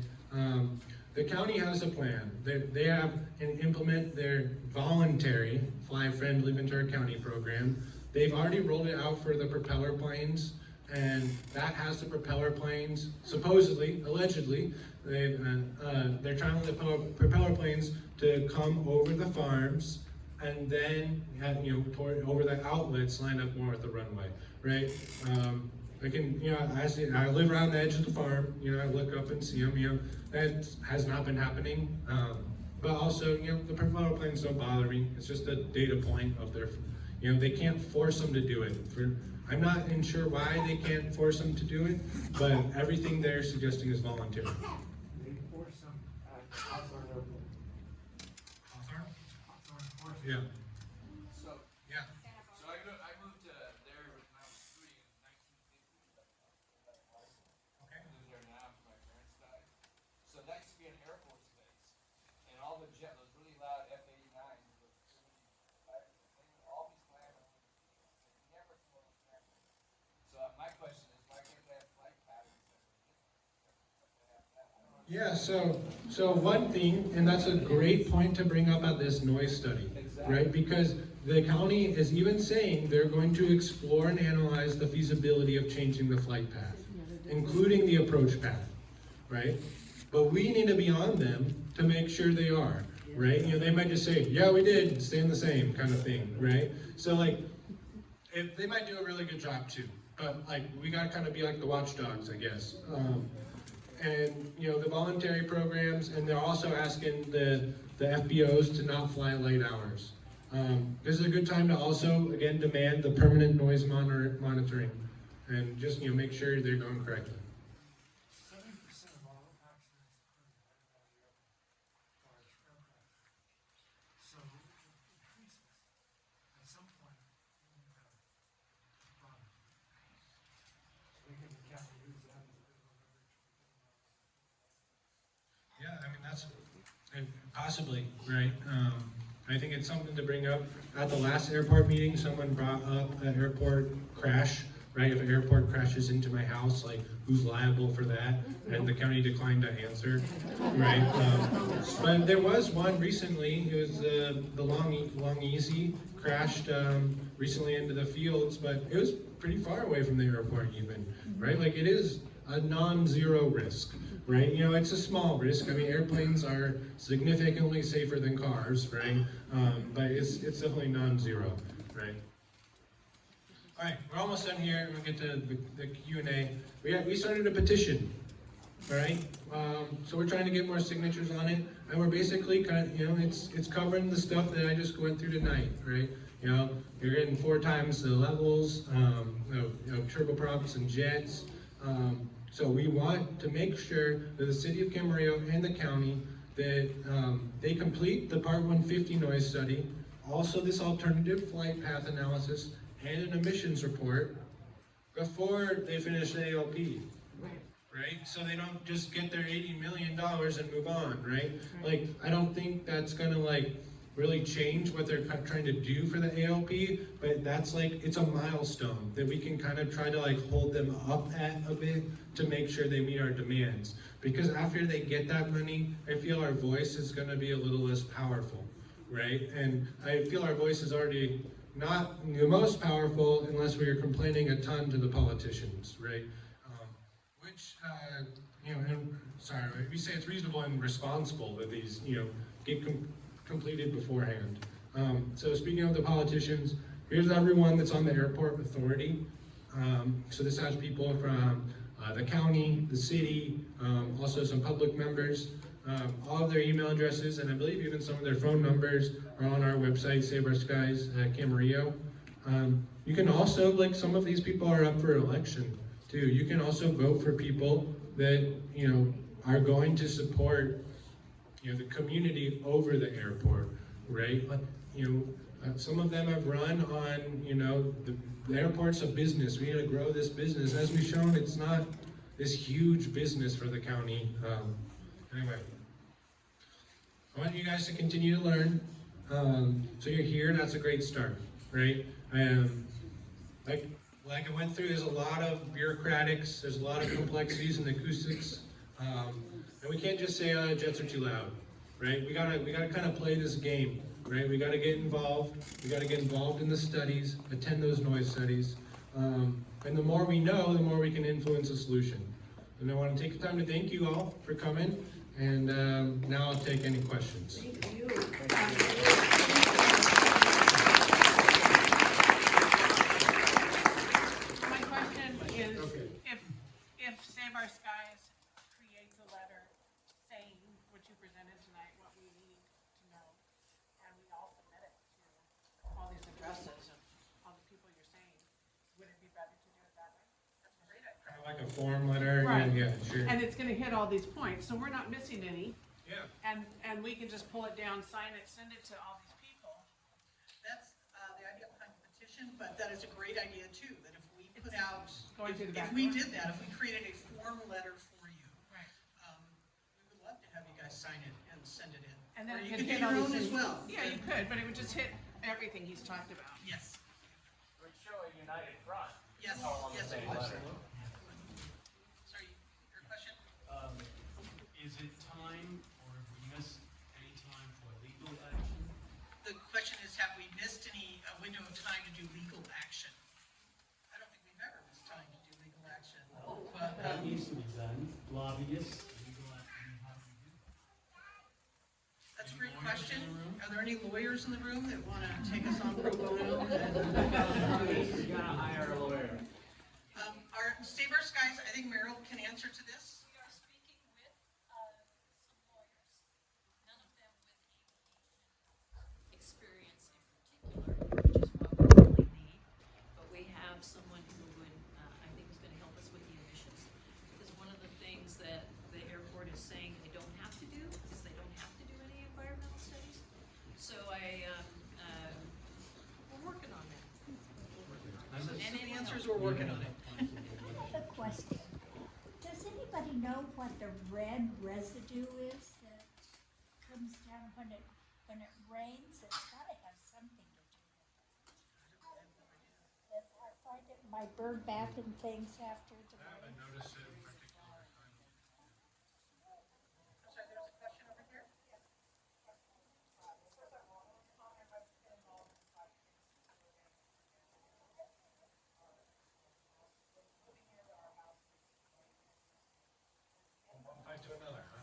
S3: The county has a plan. They have and implement their voluntary Fly-Friendly Ventura County program. They've already rolled it out for the propeller planes, and that has the propeller planes supposedly, allegedly, they're trying to the propeller planes to come over the farms, and then over the outlets line up more at the runway, right? I live around the edge of the farm. I look up and see them. That has not been happening. but also, the promoter plans don't bother me. It's just a data point of their, they can't force them to do it. I'm not sure why they can't force them to do it, but everything they're suggesting is voluntary.
S5: They force some Hawthorne Airport.
S3: Hawthorne?
S5: Hawthorne force.
S3: Yeah.
S8: So,
S3: Yeah.
S8: so I moved to there when I was 3 in 1950.
S3: Okay.
S8: I live there now after my parents died. So that used to be an Air Force base. And all the those really loud F-89s, those they would all be slammed on the field. They never slow us down. So my question is, why can't they have flight patterns that are different?
S3: Yeah, so one thing, and that's a great point to bring up at this noise study, right? Because the county is even saying they're going to explore and analyze the feasibility of changing the flight path, including the approach path, right? But we need to be on them to make sure they are, right? They might just say, yeah, we did, staying the same kind of thing, right? So if they might do a really good job too, but we gotta kind of be like the watchdogs, I guess. And the voluntary programs, and they're also asking the FBOs to not fly late hours. This is a good time to also, again, demand the permanent noise monitoring, and just make sure they're going correctly.
S5: 70% of all accidents occur right around the airport, large aircraft. So it increases. At some point, we're going to have a problem. So we can use that as a bit of a leverage.
S3: Yeah, I mean, and possibly, right? I think it's something to bring up. At the last airport meeting, someone brought up an airport crash, right? If an airport crashes into my house, who's liable for that? And the county declined to answer, right? But there was one recently. It was the Long Easy crashed recently into the fields, but it was pretty far away from the airport even, right? It is a non-zero risk. Right, it's a small risk. I mean, airplanes are significantly safer than cars, right? But it's definitely non-zero, right? All right, we're almost done here. We'll get to the Q&A. We started a petition, all right? So we're trying to get more signatures on it, and we're basically it's covering the stuff that I just went through tonight, right? You're getting 4 times the levels, turboprops and jets. So we want to make sure that the city of Camarillo and the county, that they complete the Part 150 noise study, also this alternative flight path analysis, and an emissions report before they finish the ALP, right? So they don't just get their $80 million and move on, right? I don't think that's gonna really change what they're trying to do for the ALP, but that's it's a milestone that we can kind of try to hold them up at a bit to make sure they meet our demands. Because after they get that money, I feel our voice is gonna be a little less powerful, right? And I feel our voice is already not the most powerful unless we are complaining a ton to the politicians, right? We say it's reasonable and responsible that these, get completed beforehand. So speaking of the politicians, here's everyone that's on the airport authority. So this has people from the county, the city, also some public members. All of their email addresses, and I believe even some of their phone numbers are on our website, Save Our Skies Camarillo. You can also, some of these people are up for election too. You can also vote for people that, are going to support the community over the airport, right? Some of them have run on, the airport's a business. We need to grow this business. As we've shown, it's not this huge business for the county. Anyway, I want you guys to continue to learn. So you're here, that's a great start, right? Like I went through, there's a lot of bureaucratics, there's a lot of complexities in acoustics. And we can't just say, jets are too loud, right? We gotta kind of play this game, right? We gotta get involved. We gotta get involved in the studies, attend those noise studies. And the more we know, the more we can influence a solution. And I want to take the time to thank you all for coming. And now I'll take any questions.
S1: Thank you.
S2: My question is, if Save Our Skies creates a letter saying what you presented tonight, what we need,
S3: Like a form letter,
S2: Right.
S3: yeah, sure.
S2: And it's gonna hit all these points, so we're not missing any.
S3: Yeah.
S2: And we can just pull it down, sign it, send it to all these people. That's, the idea behind the petition, but that is a great idea too, that if we put out,
S7: Going through the back
S2: if we
S7: door.
S2: did that, if we created a form letter for you.
S7: Right.
S2: We would love to have you guys sign it and send it in.
S7: And then
S2: Or
S7: it
S2: you
S7: could
S2: could do
S7: hit
S2: your
S7: all
S2: own
S7: these
S2: as well.
S7: Yeah, you could, but it would just hit everything he's talked about.
S2: Yes,
S4: Would show a united front.
S2: yes,
S4: All on the
S2: yes,
S4: same
S2: it would.
S4: letter.
S2: Sorry, your question?
S5: Is it time, or have we missed any time for legal action?
S2: The question is, have we missed any window of time to do legal action? I don't think we've ever missed time to do legal action. But,
S5: That needs to be done. Lobbyists, legal action, how do we do that?
S2: that's a
S5: Any
S2: great
S5: lawyers
S2: question.
S5: in the room?
S2: Are there any lawyers in the room that want to take us on pro bono?
S4: You gotta hire a lawyer.
S2: Our Save Our Skies, I think Meryl can answer to this.
S7: We are speaking with some lawyers, none of them with aviation experience in particular, which is what we really need. But we have someone who would, I think is gonna help us with the emissions. Because one of the things that the airport is saying they don't have to do is they don't have to do any environmental studies. So we're working on that.
S2: So
S7: And
S2: the
S7: it
S2: answer is
S7: will
S2: we're working on it.
S10: A question. Does anybody know what the red residue is that comes down when it rains? It's gotta have something to do with it. I find it in my bird bath and things after the
S3: I haven't
S10: rain.
S3: noticed it in particular.
S2: I'm sorry, there's a question over here?
S3: One fight to another, huh?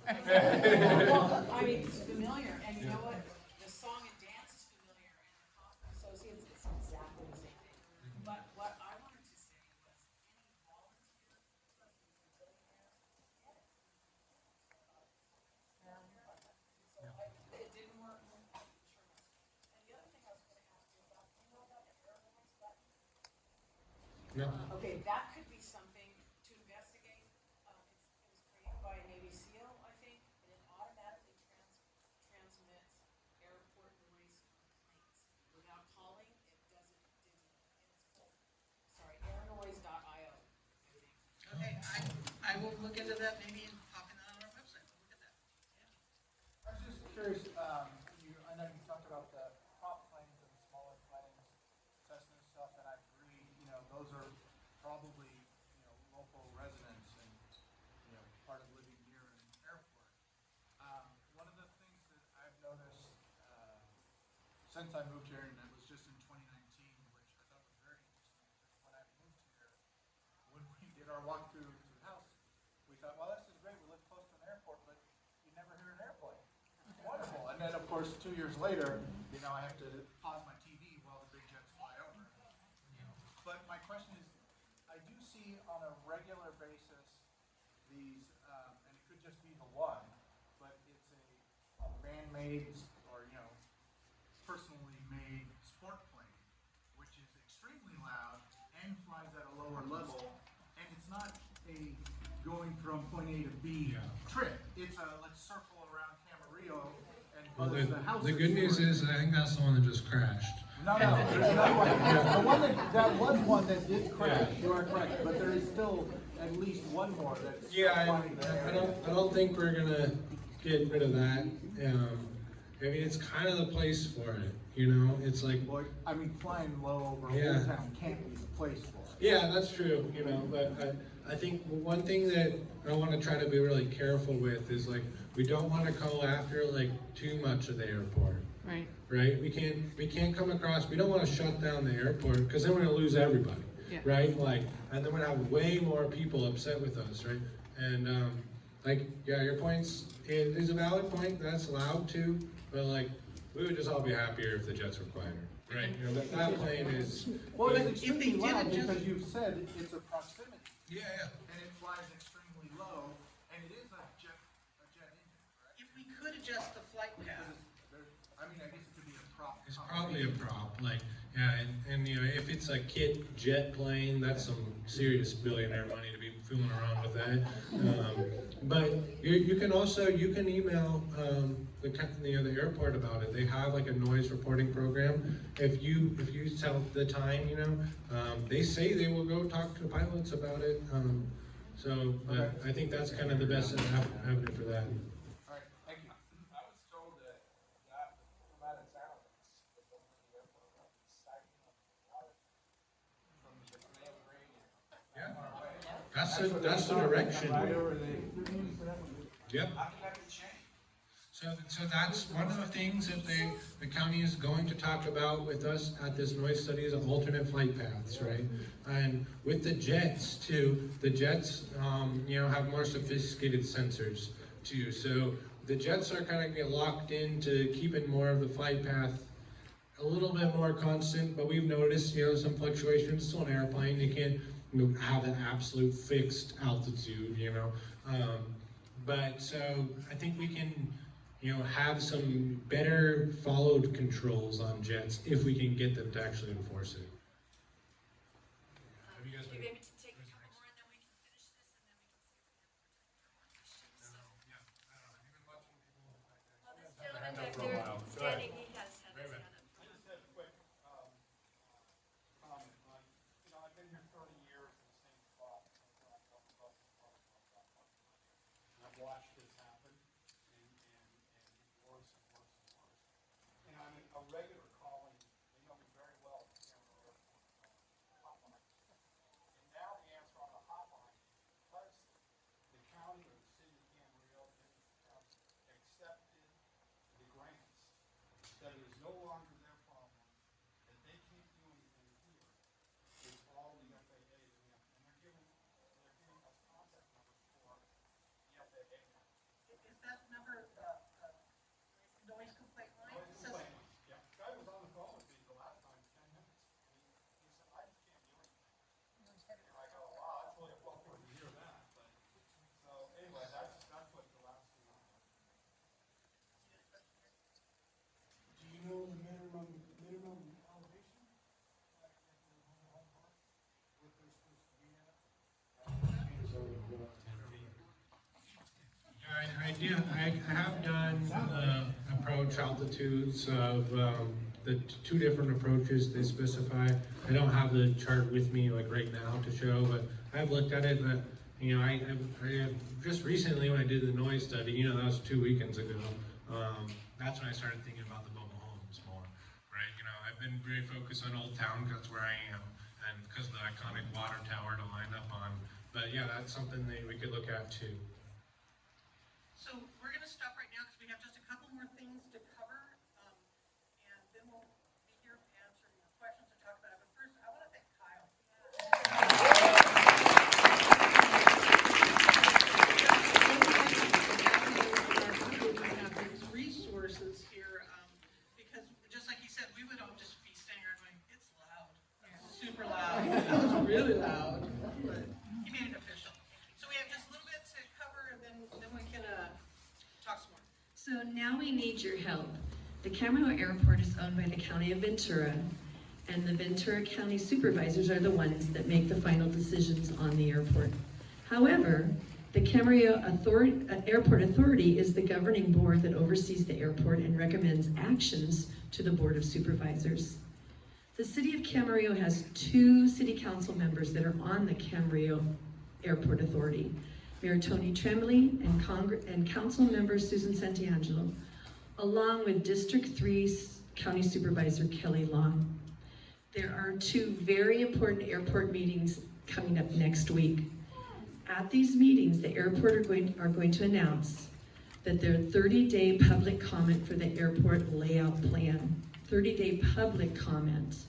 S7: Well, I mean, it's familiar, and you know what? The song and dance is familiar, and the Kaufman Associates, it's exactly the same thing. But what I wanted to say was, any volunteer trustees and billionaires get it. So it didn't work. Sure must. And the other thing I was gonna ask you about, you know about the air noise button?
S3: No.
S7: Okay, that could be something to investigate. It was created by a Navy SEAL, I think, and it automatically transmits airport noise complaints. Without calling, it does it digitally, and it's called, airnoise.io, I think.
S2: Okay, I will look into that, maybe popping that on our website, we'll look at that.
S6: I was just curious, I know you talked about the prop planes and the smaller planes, Cessna stuff, and I agree, those are probably, local residents and, part of living near an airport. One of the things that I've noticed, since I moved here, and it was just in 2019, which I thought was very interesting, because when I moved here, when we did our walkthrough to the house, we thought, well, this is great, we live close to an airport, but you never hear an airplane. It's wonderful. And then, of course, 2 years later, I have to pause my TV while the big jets fly over. But my question is, I do see on a regular basis these, and it could just be the one, but it's a man-made or, personally made sport plane, which is extremely loud and flies at a lower level, and it's not a going from point A to B trip. It's a let's circle around Camarillo and
S3: Well,
S6: buzz the house.
S3: the good news is, I think that's the one that just crashed.
S6: No, there's another one. The one that was one that did crash. You are correct, but there is still at least one more that's flying there.
S3: I don't think we're gonna get rid of that. I mean, it's kind of the place for it, it's like,
S6: Well, I mean, flying low over
S3: Yeah.
S6: Old Town can't be the place for it.
S3: yeah, that's true, but I think one thing that I wanna try to be really careful with is like, we don't wanna go after like too much of the airport.
S2: Right.
S3: Right? We can't come across, we don't wanna shut down the airport, cause then we're gonna lose everybody.
S2: Yeah.
S3: Right? Like, and then we're gonna have way more people upset with us, right? And, your point's, it is a valid point, that's loud too, but like, we would just all be happier if the jets were quieter, right? That plane is.
S6: Well, it's
S2: If they
S6: extremely
S2: did
S6: loud
S2: adjust-
S6: because you've said it's a proximity,
S3: Yeah,
S6: and it flies extremely low, and it is a jet engine, correct?
S2: If we could adjust the flight path,
S6: I mean, I guess it could be a prop.
S3: it's probably a prop, and if it's a kit jet plane, that's some serious billionaire money to be fooling around with that. But you can also, you can email the airport about it. They have like a noise reporting program. If you tell the time, they say they will go talk to pilots about it. But I think that's kind of the best avenue for that.
S8: All right, thank you. I was told that from out of town, it's over the airport, right? It's stacking up water from the main gradient.
S3: Yeah, that's the direction. Yep.
S8: How can that be changed?
S3: So that's one of the things that the county is going to talk about with us at this noise study is alternate flight paths, right? And with the jets too, the jets have more sophisticated sensors too. So the jets are kind of get locked into keeping more of the flight path a little bit more constant, but we've noticed some fluctuations. Still an airplane, you can't have an absolute fixed altitude, but so I think we can have some better followed controls on jets if we can get them to actually enforce it. Have you guys been?
S1: Maybe to take a couple more and then we can finish this and then we can see if we have more time for more questions.
S3: I don't know. Have you been watching people?
S1: Well, this gentleman back there standing, he has had his hand up.
S6: I just had a quick, comment on, I've been here 30 years in the same spot. And I've watched this happen and get worse and worse and worse. And I'm a regular calling, they know me very well, the Camarillo Airport hotline. And now the answer on the hotline is because the county or the city of Camarillo have accepted the grants, that it is no longer their problem, that they can't do anything here. It's all the FAA and they're giving us contact numbers for the FAA now.
S2: Is that number the noise complaint line?
S6: Noise
S2: It says-
S6: complaint. Yeah, guy was on the phone with me the last time, 10 minutes. He said, I just can't do anything. And I go, wow, that's really welcome to hear that, but, so anyway, that's what the last thing I heard.
S11: Do you know the minimum elevation? Like at the home park, what they're supposed to be at?
S3: I do. I have done approach altitudes of the two different approaches they specify. I don't have the chart with me like right now to show, but I've looked at it. But I just recently when I did the noise study, that was 2 weekends ago. That's when I started thinking about the mobile homes more, right? I've been very focused on Old Town. That's where I am, and because of the iconic water tower to line up on. But yeah, that's something that we could look at too.
S2: So we're gonna stop right now because we have just a couple more things to cover. And then we'll be here answering your questions and talk about it. But first, I want to thank Kyle. We have these resources here, because just like he said, we would all just be standing around going, it's loud. It's super loud. That was really loud, but he made it official. So we have just a little bit to cover and then we can talk some more.
S1: So now we need your help. The Camarillo Airport is owned by the County of Ventura, and the Ventura County Supervisors are the ones that make the final decisions on the airport. However, the Camarillo Airport Authority is the governing board that oversees the airport and recommends actions to the Board of Supervisors. The City of Camarillo has 2 city council members that are on the Camarillo Airport Authority, Mayor Tony Tremblay and Council Member Susan Santiangelo, along with District 3 County Supervisor Kelly Long. There are 2 very important airport meetings coming up next week. At these meetings, the airport are going to announce that their 30-day public comment for the airport layout plan. 30-day public comment.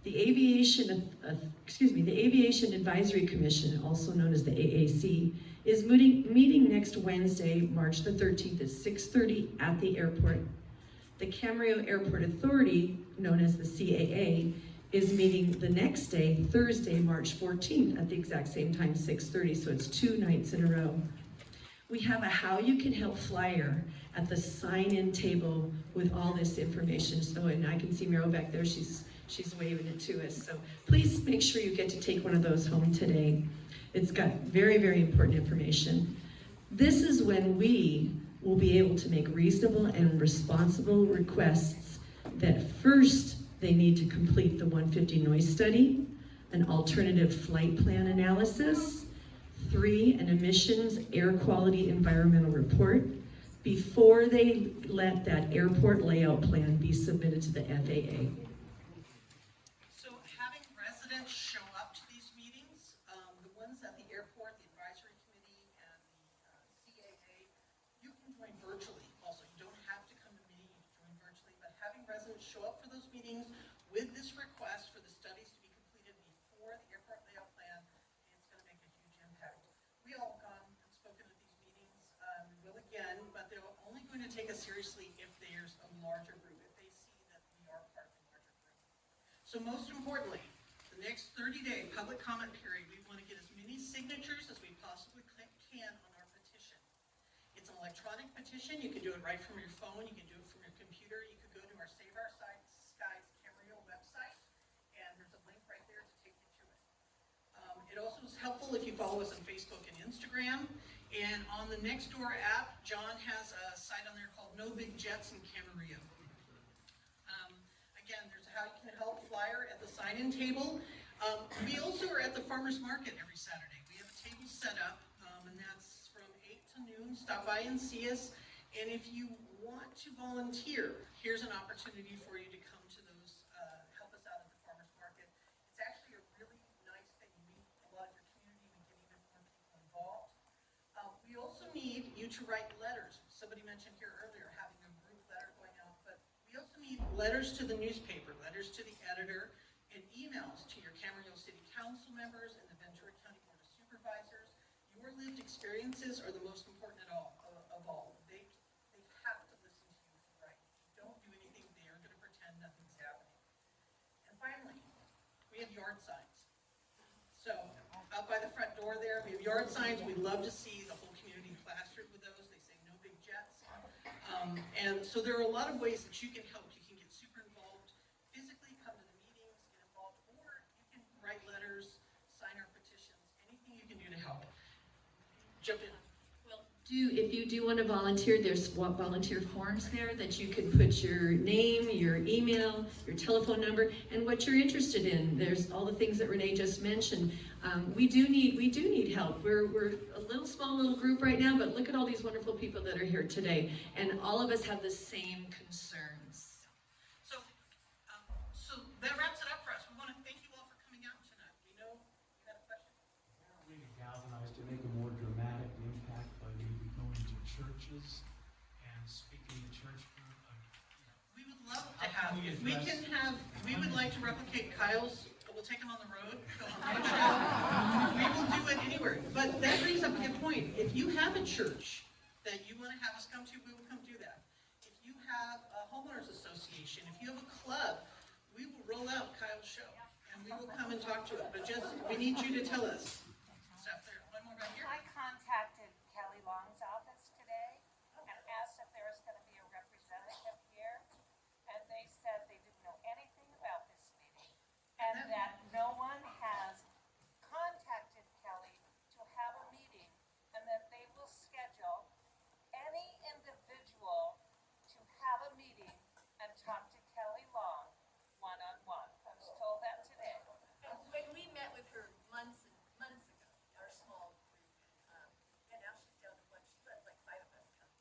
S1: The Aviation Advisory Commission, also known as the AAC, is meeting next Wednesday, March the 13th at 6:30 at the airport. The Camarillo Airport Authority, known as the CAA, is meeting the next day, Thursday, March 14th at the exact same time, 6:30, so it's 2 nights in a row. We have a How You Can Help flyer at the sign-in table with all this information. So, and I can see Meryl back there, she's She's waving it to us. So please make sure you get to take one of those home today. It's got very, very important information. This is when we will be able to make reasonable and responsible requests that first they need to complete the 150 noise study, an alternative flight plan analysis, 3, an emissions air quality environmental report, before they let that airport layout plan be submitted to the FAA.
S2: So having residents show up to these meetings, the ones at the airport, the advisory committee, and the CAA, you can join virtually also. You don't have to come to me, you can join virtually, but having residents show up for those meetings with this request for the studies to be completed before the airport layout plan, it's going to make a huge impact. We all have gone and spoken at these meetings, we will again, but they're only going to take us seriously if there's a larger group, if they see that we are part of a larger group. So most importantly, the next 30-day public comment period, we want to get as many signatures as we possibly can on our petition. It's an electronic petition. You can do it right from your phone. You can do it from your computer. You could go to our Save Our Skies Camarillo website, and there's a link right there to take you to it. It also is helpful if you follow us on Facebook and Instagram. And on the Nextdoor app, John has a site on there called No Big Jets in Camarillo. Again, there's a how you can help flyer at the sign-in table. We also are at the farmer's market every Saturday. We have a table set up, and that's from 8 to noon. Stop by and see us. And if you want to volunteer, here's an opportunity for you to come to those, help us out at the farmer's market. It's actually a really nice thing. You meet a lot of your community and get even more people involved. We also need you to write letters. Somebody mentioned here earlier having a group letter going out, but we also need letters to the newspaper, letters to the editor, and emails to your Camarillo City Council members and the Ventura County Board of Supervisors. Your lived experiences are the most important of all. They have to listen to you if you write. If you don't do anything, they are going to pretend nothing's happening. And finally, we have yard signs. So out by the front door there, we have yard signs. We'd love to see the whole community plastered with those. They say no big jets. And so there are a lot of ways that you can help. You can get super involved, physically come to the meetings, get involved, or you can write letters, sign our petitions, anything you can do to help. Jump in.
S1: If you do want to volunteer, there's volunteer forms there that you can put your name, your email, your telephone number, and what you're interested in. There's all the things that Renee just mentioned. We do need help. We're a small group right now, but look at all these wonderful people that are here today, and all of us have the same concerns.
S2: So that wraps it up for us. We want to thank you all for coming out tonight. We know you had a question.
S5: How are we galvanized to make a more dramatic impact by maybe going to churches and speaking to church group?
S2: We would love to have, if we can have, we would like to replicate Kyle's, we'll take him on the road. We will do it anywhere. But that brings up a good point. If you have a church that you want to have us come to, we will come do that. If you have a homeowners association, if you have a club, we will roll out Kyle's show and we will come and talk to it. But just, we need you to tell us. Stuff there. One more back here.
S7: I contacted Kelly Long's office today and asked if there was gonna be a representative here, and they said they didn't know anything about this meeting, and that no one has contacted Kelly to have a meeting, and that they will schedule any individual to have a meeting and talk to Kelly Long one-on-one. I was told that today.
S9: When we met with her months ago, our small group, and now she's down to one, she let like 5 of us come.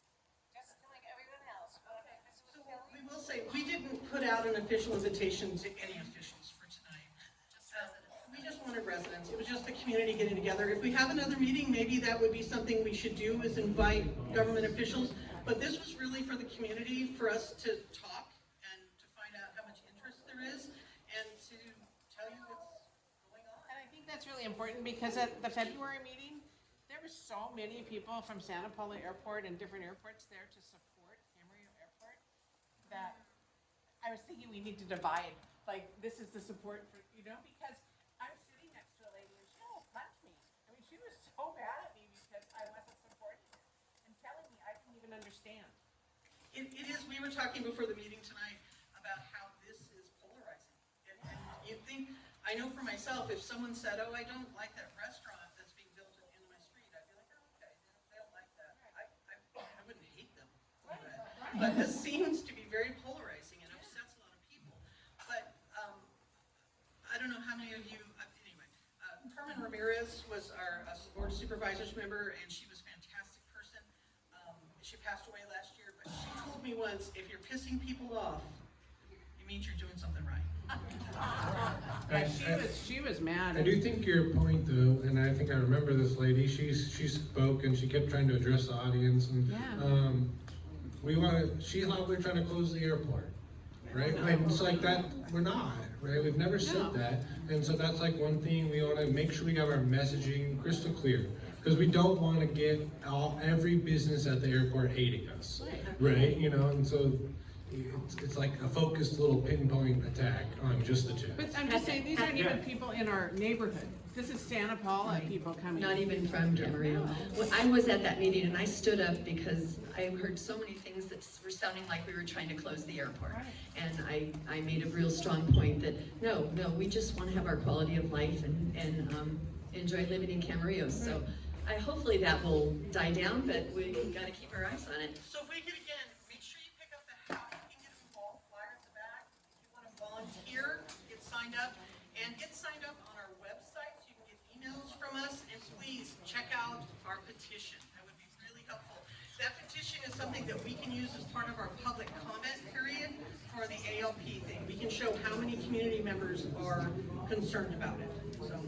S7: Just like everyone else.
S9: Okay.
S7: This was
S2: So
S7: Kelly.
S2: we will say, we didn't put out an official invitation to any officials for tonight.
S9: Just residents.
S2: We just wanted residents. It was just the community getting together. If we have another meeting, maybe that would be something we should do, is invite government officials. But this was really for the community, for us to talk and to find out how much interest there is and to tell you what's going on.
S12: And I think that's really important because at the February meeting, there were so many people from Santa Paula Airport and different airports there to support Camarillo Airport that I was thinking we need to divide, like, this is the support for, because I was sitting next to a lady and she almost punched me. I mean, she was so mad at me because I wasn't supporting her and telling me I didn't even understand.
S2: It is, we were talking before the meeting tonight about how this is polarizing. It I know for myself, if someone said, oh, I don't like that restaurant that's being built at the end of my street, I'd be like, oh, okay, they don't like that. I wouldn't hate them. But this seems to be very polarizing and upsets a lot of people. But I don't know how many of you, anyway, Carmen Ramirez was our board of supervisors member, and she was a fantastic person. She passed away last year, but she told me once, if you're pissing people off, it means you're doing something right.
S12: She was mad.
S3: I do think your point though, and I think I remember this lady, she spoke and she kept trying to address the audience, and she thought we were trying to close the airport, right? And it's like that, we're not, right? We've never said that, and so that's like one thing we want to make sure we have our messaging crystal clear, because we don't want to get every business at the airport hating us, right? You know, and so it's like a focused little pinpoint attack on just the two.
S12: But I'm just saying, these aren't even people in our neighborhood. This is Santa Paula people coming.
S1: Not even from Camarillo. Well, I was at that meeting and I stood up because I heard so many things that were sounding like we were trying to close the airport. And I made a real strong point that, no, we just want to have our quality of life and enjoy living in Camarillo. So hopefully that will die down, but we got to keep our eyes on it.
S2: So if we could again, make sure you pick up the hat, you can get a small flyer at the back. If you want to volunteer, get signed up, and get signed up on our website so you can get emails from us, and please check out our petition. That would be really helpful. That petition is something that we can use as part of our public comment period for the ALP thing. We can show how many community members are concerned about it. So